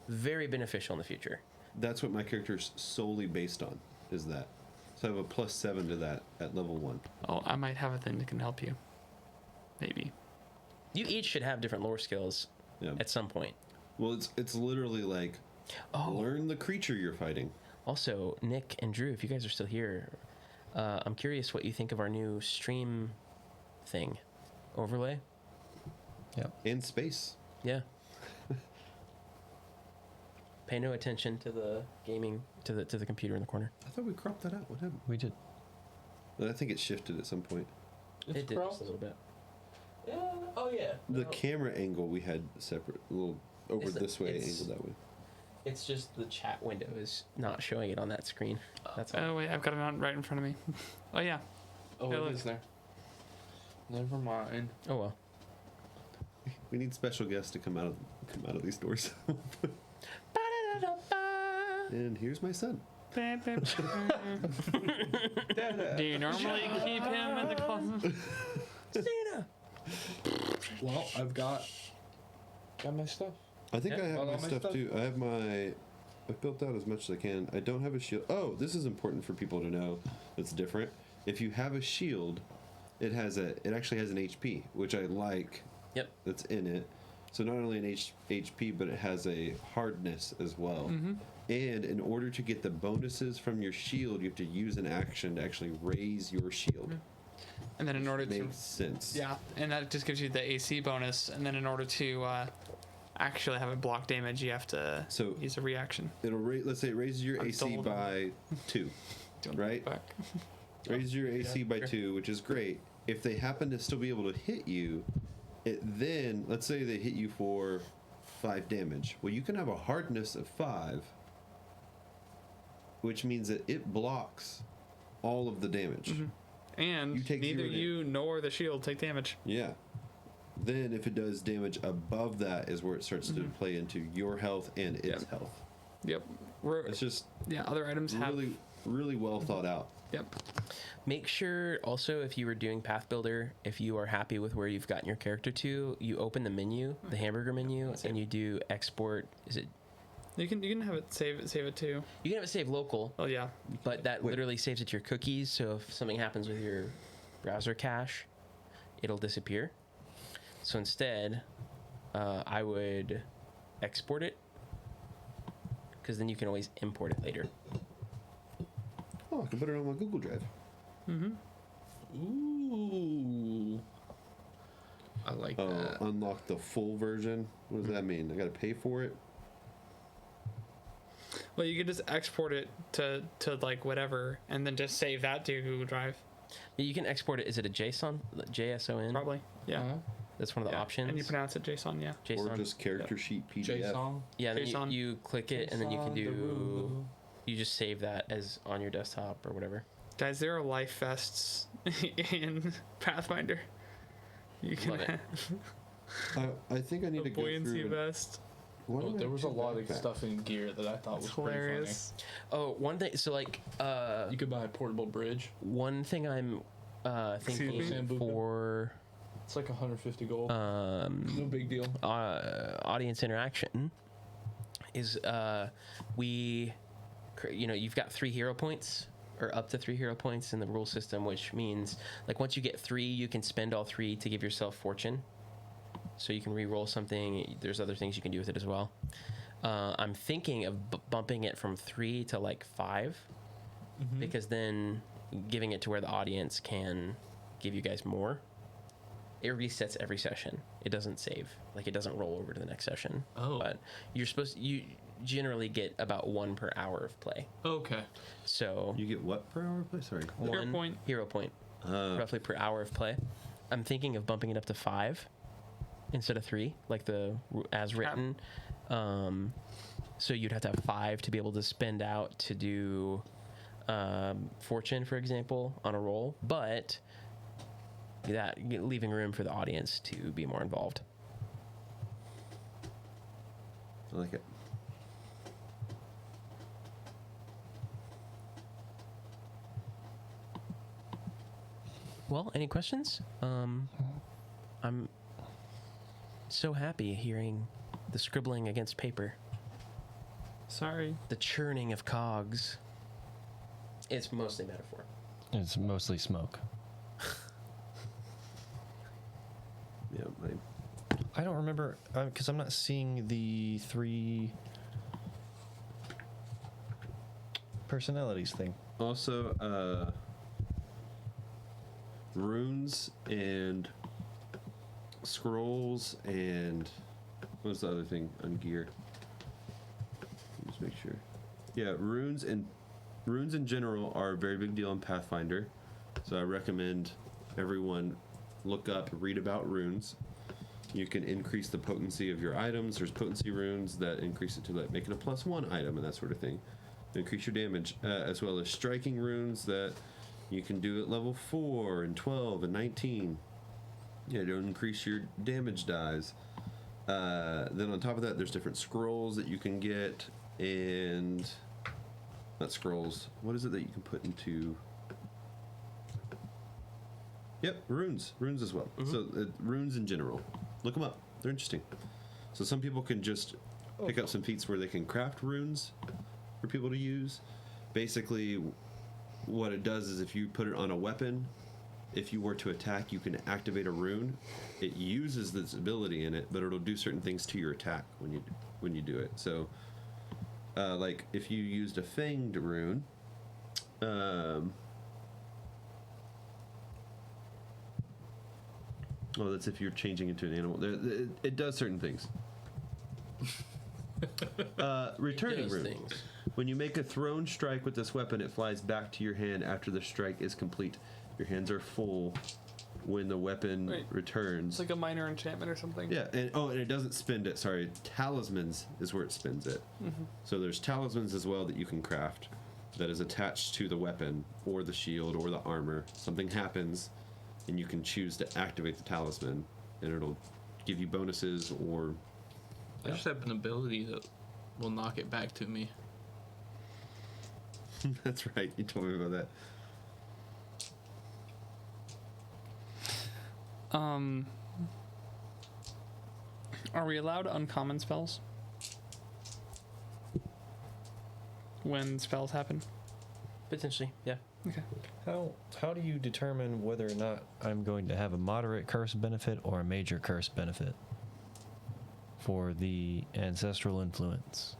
very beneficial in the future. that's what my character's solely based on, is that. So I have a +7 to that at level 1. Oh, I might have a thing that can help you. Maybe. You each should have different lore skills Yeah. at some point. Well, it's literally like learn the creature you're fighting. Also, Nick and Drew, if you guys are still here, I'm curious what you think of our new stream thing. Overlay? In space. Yeah. Pay no attention to the gaming, to the computer in the corner. I thought we cropped that out. What happened? We did. But I think it shifted at some point. It did just a little bit. Yeah. Oh yeah. The camera angle we had separate, a little over It's the- this way, it's- angled that way. It's just the chat window is not showing it on that screen. That's all. Oh wait, I've got it on right in front of me. Oh yeah. Oh, Yeah, it look. is there. Never mind. Oh well. We need special guests to come out of these doors. And here's my son. Do you normally keep him in the closet? Stina. Well, I've got my stuff. I think Yeah. I have Well, my all my stuff stuff. too. I've built out as much as I can. I don't have a shield. Oh, this is important for people to know. That's different. If you have a shield, it actually has an HP, which I like. Yep. That's in it. So not only an HP, but it has a hardness as well. And in order to get the bonuses from your shield, you have to use an action to actually raise your shield. And then in order to Makes sense. yeah, and that just gives you the AC bonus. And then in order to actually have it block damage, you have to So use a reaction. let's say it raises your I'm AC double- by 2. Don't Right? back. Raises your AC by sure. 2, which is great. if they happen to still be able to hit you, then let's say they hit you for 5 damage. Well, you can have a hardness of 5, which means that it blocks all of the damage. And You take neither 0 you nor the shield take damage. Yeah. Then if it does damage above that is where it starts to play into your health and its health. Yep. It's just Other items have. really, really well thought out. Yep. Make sure also, if you were doing Path Builder, if you are happy with where you've gotten your character to, you open the menu, the hamburger menu, and you do export. Is it? You can have it save it too. You can have it save local, Oh yeah. but that literally saves it to your cookies. So if something happens with your browser cache, it'll disappear. So instead, I would export it, because then you can always import it later. Oh, I can put it on my Google Drive. Ooh. I like that. Unlock the full version. What does that mean? I got to pay for it? Well, you could just export it to like whatever, and then just save that to your Google Drive. Yeah, you can export it. Is it a JSON? JSON? Probably. Yeah. That's one of the options. And you pronounce it JSON. Yeah. JSON. Or just character sheet PDF? JSON. Yeah, then JSON. you click it, and then you can JSON do. You just save that as on your desktop or whatever. Guys, there are life vests in Pathfinder. You can Love it. have I think I need a to go buoyancy through. vest. Why Oh, did I there was a choose lot of backpack? stuff in gear that I thought It's was pretty hilarious. Oh, one thing. So like, funny. You could buy a portable bridge. one thing I'm thinking Sambuca? for It's like 150 gold. No big deal. audience interaction is you've got 3 hero points, or up to 3 hero points in the rule system, which means like once you get 3, you can spend all 3 to give yourself fortune, so you can re-roll something. There's other things you can do with it as well. I'm thinking of bumping it from 3 to like 5, because then giving it to where the audience can give you guys more. It resets every session. It doesn't save. Like, it doesn't roll over to the next session. Oh. But you generally get about 1 per hour of play. Okay. So You get what per hour play? Sorry. one hero point roughly per hour of play. I'm thinking of bumping it up to 5 instead of 3, like the as written. So you'd have to have 5 to be able to spend out to do fortune, for example, on a roll, but that leaving room for the audience to be more involved. I like it. Well, any questions? I'm so happy hearing the scribbling against paper, Sorry. the churning of cogs. It's mostly metaphor. It's mostly smoke. Yeah, I don't remember because I'm not seeing the 3 personalities thing. Also, runes and scrolls and what was the other thing on gear? Just make sure. Yeah, runes in general are a very big deal in Pathfinder, so I recommend everyone look up, read about runes. You can increase the potency of your items. There's potency runes that increase it to like make it a +1 item and that sort of thing. Increase your damage, as well as striking runes that you can do at level 4 and 12 and 19. Yeah, to increase your damage dies. Then on top of that, there's different scrolls that you can get, and not scrolls. What is it that you can put into? Yep, runes as well. So runes in general, look them up. They're interesting. So some people can just pick up some feats where they can craft runes for people to use. Basically, what it does is if you put it on a weapon, if you were to attack, you can activate a rune. It uses this ability in it, but it'll do certain things to your attack when you do it. So, like if you used a fanged rune, well, that's if you're changing into an animal. It does certain things. Returning Those rune. things. When you make a thrown strike with this weapon, it flies back to your hand after the strike is complete. Your hands are full when the weapon Right. returns. It's like a minor enchantment or something. Yeah, and it doesn't spend it. Sorry, talismans is where it spends it. So there's talismans as well that you can craft that is attached to the weapon or the shield or the armor. Something happens, and you can choose to activate the talisman, and it'll give you bonuses or. I just have an ability that will knock it back to me. That's right. You told me about that. Are we allowed uncommon spells when spells happen? Potentially, yeah. Okay. How do you determine whether or not I'm going to have a moderate curse benefit or a major curse benefit for the ancestral influence?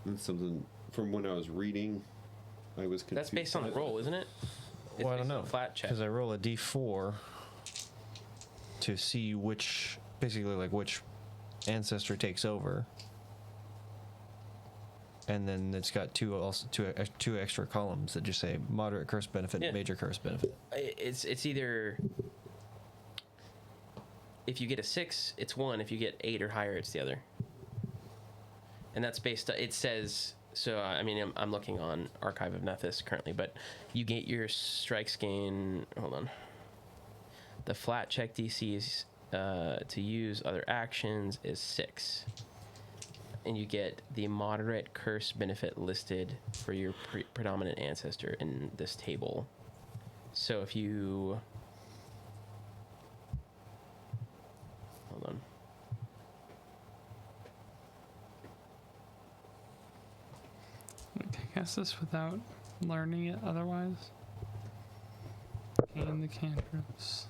That's something from when I was reading. I was confused. That's based on the roll, isn't it? It's Well, I based don't on know, a flat check. because I roll a d4 to see which, basically like which ancestor takes over, and then it's got two extra columns that just say moderate curse benefit, Yeah. major curse benefit. It's either, if you get a 6, it's 1. If you get 8 or higher, it's the other. And that's based. It says so. I mean, I'm looking on Archive of Nethys currently, but you get your strikes gain. Hold on. The flat check DCs to use other actions is 6, and you get the moderate curse benefit listed for your predominant ancestor in this table. So if you hold on. Can I cast this without learning it otherwise? Gain the cantrips.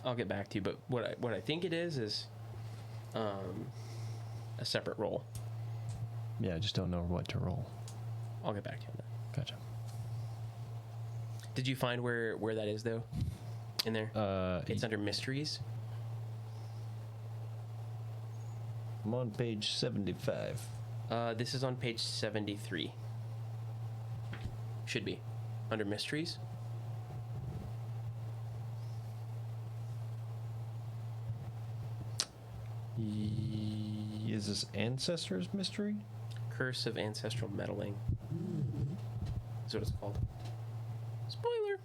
I'll get back to you, but what I think it is a separate roll. Yeah, I just don't know what to roll. I'll get back to you on that. Gotcha. Did you find where that is though? In there? It's under mysteries. I'm on page 75. This is on page 73. Should be under mysteries. Is this Ancestors Mystery? Curse of Ancestral Meddling. That's what it's called. Spoiler.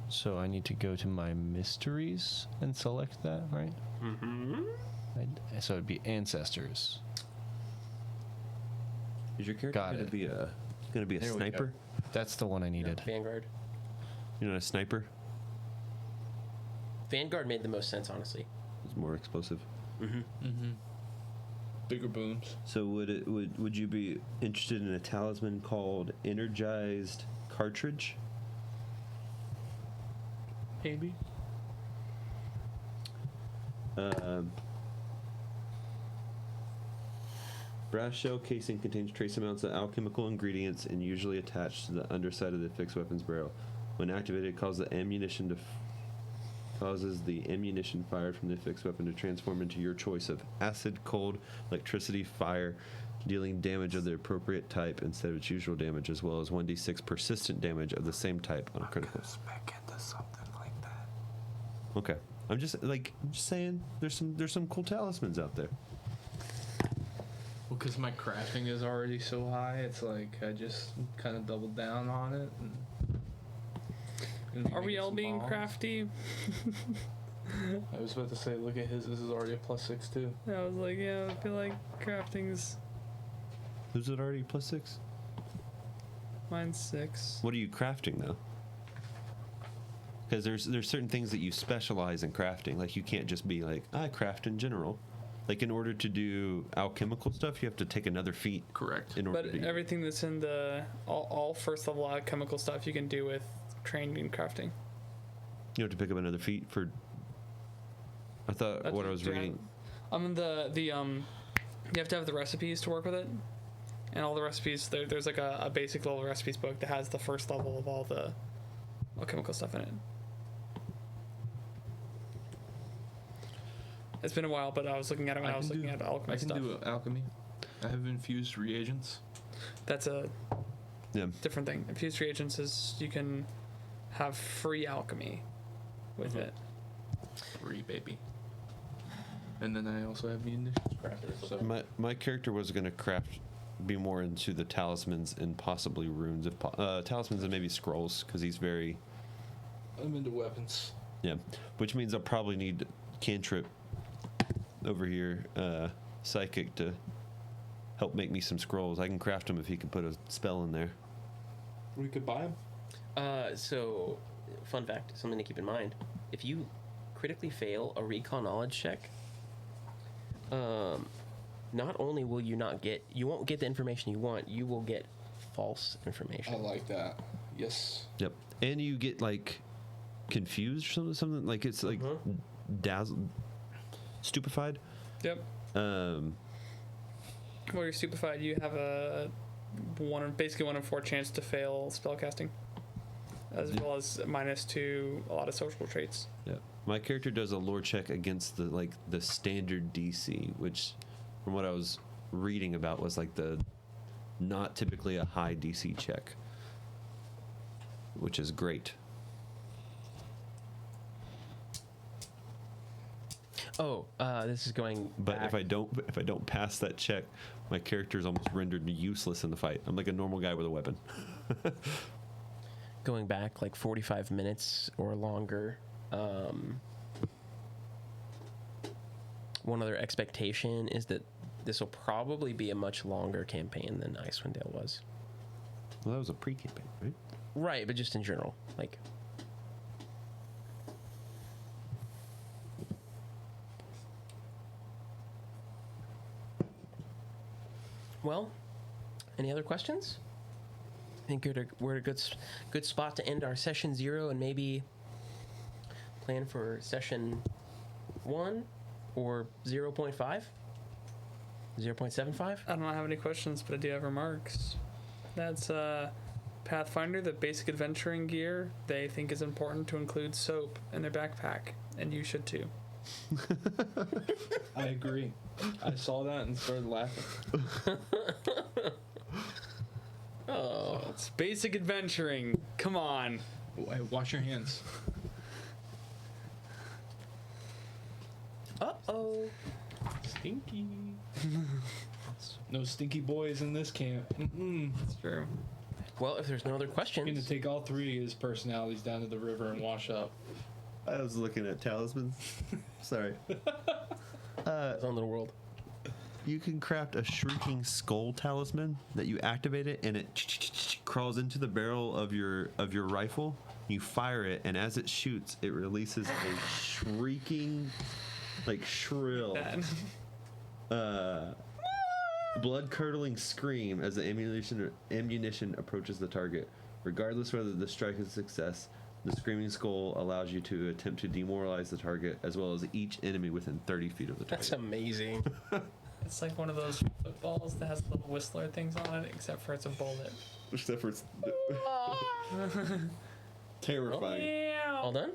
So I need to go to my mysteries and select that, right? Mm-hmm. So it'd be Ancestors. Is your character Got going it. to be a There we go. sniper? That's the one I needed. Vanguard. You're not a sniper. Vanguard made the most sense, honestly. It's more explosive. Bigger booms. So would you be interested in a talisman called Energized Cartridge? Maybe. Brass shell casing contains trace amounts of alchemical ingredients and usually attached to the underside of the fixed weapon's barrel. When activated, it causes the ammunition fired from the fixed weapon to transform into your choice of acid, cold, electricity, fire, dealing damage of the appropriate type instead of its usual damage, as well as 1d6 persistent damage of the same type on a critical. Spec into something like that. Okay, I'm just saying there's some cool talismans out there. Well, because my crafting is already so high, it's like I just kind of doubled down on it. And Are we making all some being bombs. crafty? I was about to say, look at his. This is already a +6 too. I was like, yeah, I feel like crafting's Who's it already +6? mine's 6. What are you crafting though? Because there's certain things that you specialize in crafting. Like you can't just be like, I craft in general. Like in order to do alchemical stuff, you have to take another feat Correct. in order But to. everything that's in the all first level chemical stuff you can do with trained in crafting. You have to pick up another feat for. I thought That's what I was yeah. reading. You have to have the recipes to work with it, and all the recipes there's like a basic level recipes book that has the first level of all the alchemical stuff in it. It's been a while, but I was looking at it when I was looking at alchemy I can stuff. do alchemy. I have infused reagents. That's a Yeah. different thing. Infused reagents is you can have free alchemy with it. Free, baby. And then I also have munitions crafters. So My character was going to be more into the talismans and possibly runes, if talismans and maybe scrolls, because he's very, I'm into weapons. yeah. Which means I'll probably need cantrip over here, psychic, to help make me some scrolls. I can craft them if he can put a spell in there. We could buy them. So, fun fact, something to keep in mind. If you critically fail a recon knowledge check, not only will you won't get the information you want, you will get false information. I like that. Yes. Yep. And you get like confused or something like it's like dazzled, stupefied. Yep. Well, you're stupefied. You have a basically 1 in 4 chance to fail spellcasting, as well as -2 a lot of social traits. Yeah. My character does a lore check against the standard DC, which from what I was reading about was like the not typically a high DC check, which is great. Oh, this is going. But back. if I don't pass that check, my character is almost rendered useless in the fight. I'm like a normal guy with a weapon. Going back like 45 minutes or longer, one other expectation is that this will probably be a much longer campaign than Icewind Dale was. Well, that was a pre-campaign, right? Right, but just in general, like. Well, any other questions? I think we're at a good spot to end our session 0 and maybe plan for session 1 or 0.5? 0.75? I don't have any questions, but I do have remarks. That's Pathfinder, the basic adventuring gear. They think is important to include soap in their backpack, and you should too. I agree. I saw that and started laughing. Oh. It's basic adventuring. Come on. Hey, wash your hands. Uh-oh. Stinky. No stinky boys in this camp. It's true. Well, if there's no other I'm gonna questions, take all 3 of his personalities down to the river and wash up. I was looking at talismans. Sorry. it's on the world. You can craft a shrieking skull talisman that you activate it and it crawls into the barrel of your rifle. You fire it, and as it shoots, it releases a shrieking, like shrill, blood-curdling scream as the ammunition approaches the target. Regardless whether the strike is a success, the screaming skull allows you to attempt to demoralize the target as well as each enemy within 30 feet of the target. That's amazing. It's like one of those footballs that has little whistler things on it, except for it's a bullet. Except for it's terrifying. All done?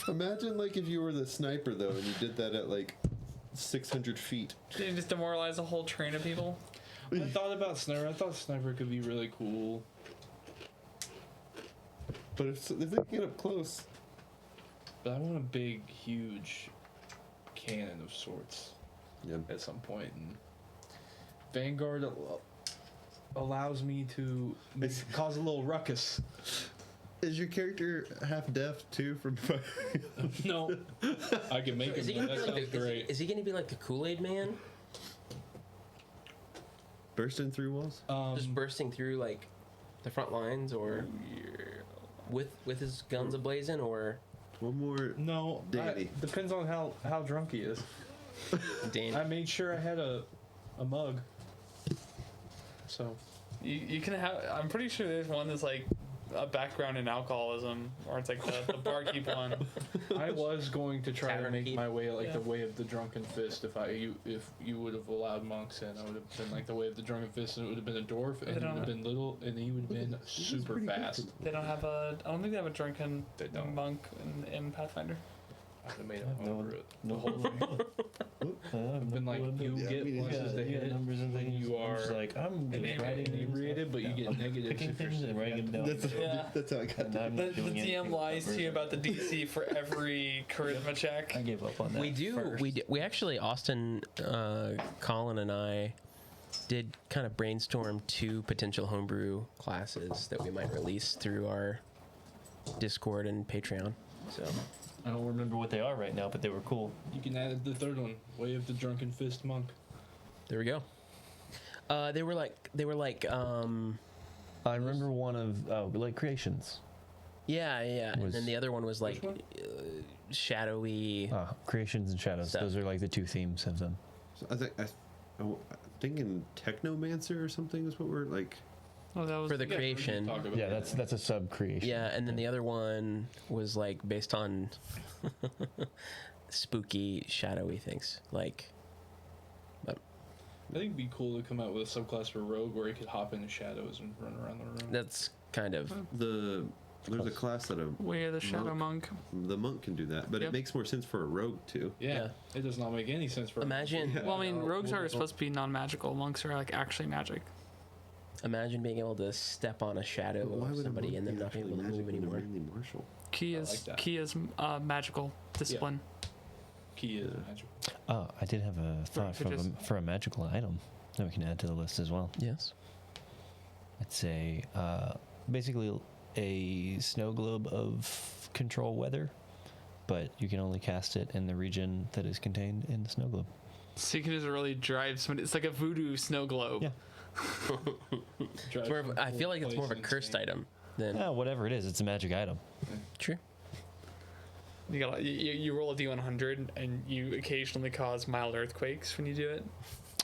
Imagine like if you were the sniper though and you did that at like 600 feet. Did you just demoralize a whole train of people? I thought about sniper. I thought sniper could be really cool. But if they get up close, But I want a big, huge cannon of sorts yeah. at some point. And Vanguard allows me to cause a little ruckus. Is your character half deaf too from No, I can make Is he him. gonna That be like sounds great. is he gonna be like the Kool-Aid Man? bursting through walls? Just bursting through like the front lines, or with his guns ablazing, or One more. No, Danny. depends on how drunk he is. Danny. I made sure I had a mug. So You can have. I'm pretty sure there's one that's like a background in alcoholism, or it's like the barkeep one. I was going to try to Tavern make keep. my way like Yeah. the way of the drunken fist. If you would have allowed monks in, I would have been like the way of the drunken fist, and it would have been a dwarf, and it would have been little, and he would have been super fast. They don't have a. I don't think they have a drunken They don't. monk in Pathfinder. I'd have made I have a no- number it. no whole I've been like, you get pluses to hit numbers and when things. you I'm just are like, I'm just writing inebriated, but you get negatives picking if you're things and writing them down. Yeah. That's how I got And I'm The not doing DM anything lies to you about the DC for every charisma check. I gave up on that. We do. first. We actually, Austin, Colin, and I did kind of brainstorm 2 potential homebrew classes that we might release through our Discord and Patreon. So I don't remember what they are right now, but they were cool. You can add the third one, Way of the Drunken Fist Monk. there we go. They were like I remember one of like creations. yeah, and Was- then the other one was like one? shadowy. Creations and shadows. Stuff. Those are like the 2 themes of them. So I'm thinking Technomancer or something is what we're like. Oh, that was For the creation. Talk about Yeah, it. that's a sub creation. Yeah, and then the other one was like based on spooky, shadowy things. Like, but I think it'd be cool to come out with a subclass for Rogue where he could hop into shadows and run around the room. that's kind of There's a class that Way of the Shadow Monk. the monk can do that, but Yep. it makes more sense for a rogue too. Yeah, it does not make any sense for imagine. Well, I mean, rogues are supposed to be non-magical. Monks are like actually magic. Imagine being able to step on a shadow Why of would a somebody monk and then be not being able to actually move magic when they're anymore. mainly martial? Key I is like that. key is magical discipline. Key is magic. Oh, I did have a thought could just- for a magical item that we can add to the list as well. Yes. It's a basically a snow globe of control weather, but you can only cast it in the region that is contained in the snow globe. So you can just really drive somebody. It's like a voodoo snow globe. Yeah. It's more of, I feel like it's more of a cursed item than Whatever it is, it's a magic item. true. You roll a d100 and you occasionally cause mild earthquakes when you do it.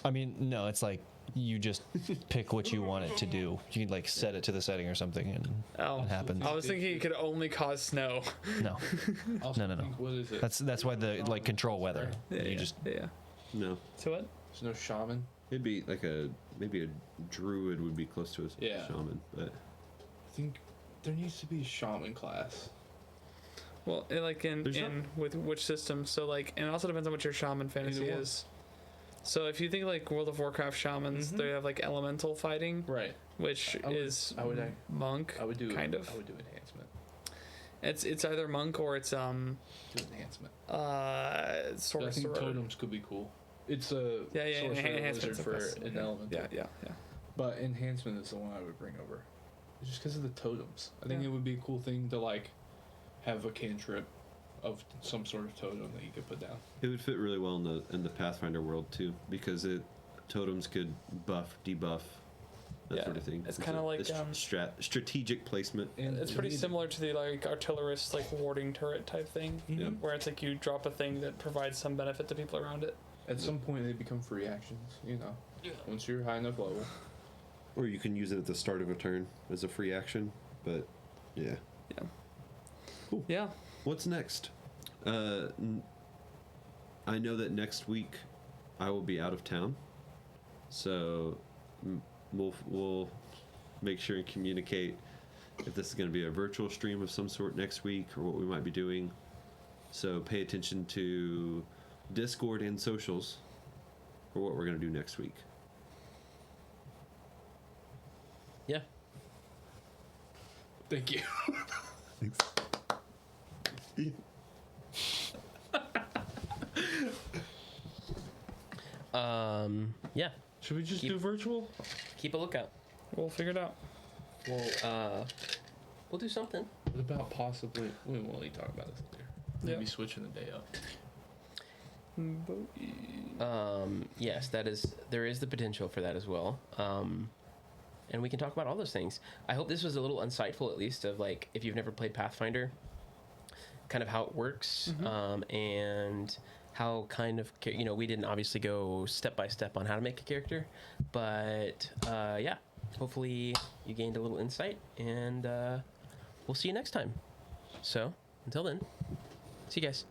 I mean, no, it's like you just pick what you want it to do. You can like set it to the setting or something, and Oh, it happens. I was thinking it could only cause snow. No, Also, No. think, what is it? that's why the like control weather. You just yeah. No, So what? There's no shaman. it'd be like maybe a druid would be close to a Yeah. shaman, but I think there needs to be a shaman class. Well, like There's in with which system? So like, and it also depends on what your shaman fantasy Either one. is. So if you think like World of Warcraft shamans, they have like elemental fighting, Right. which I would- is I would- monk. I would do kind of. I would do enhancement. It's either monk or it's Do enhancement. I sorcerer. think totems could be cool. It's a Yeah, sorcerer enhancement wizard for is an element. Yeah. But enhancement is the one I would bring over, just because of the totems. I think Yeah. it would be a cool thing to like have a cantrip of some sort of totem that you could put down. it would fit really well in the Pathfinder world too, because totems could buff, debuff, that Yeah, sort of thing. it's kinda like, strategic placement. And It's pretty similar to the like artillerist like warding turret type thing, Yeah. where it's like you drop a thing that provides some benefit to people around it. At some point, they become free actions. You know, once you're high enough level. Or you can use it at the start of a turn as a free action. But yeah, Yeah. what's next? I know that next week I will be out of town, so we'll make sure and communicate if this is going to be a virtual stream of some sort next week or what we might be doing. So pay attention to Discord and socials for what we're going to do next week. Yeah. Thank you. Yeah. Should we just Keep- do virtual? Keep a lookout. We'll figure it out. We'll do something. What about possibly? We won't really talk about this later. Maybe Yeah. switching the day up. Yes, there is the potential for that as well. And we can talk about all those things. I hope this was a little insightful, at least, of like if you've never played Pathfinder, kind of how it works, and how kind of we didn't obviously go step by step on how to make a character, but yeah, hopefully you gained a little insight, and we'll see you next time. So until then, see you guys.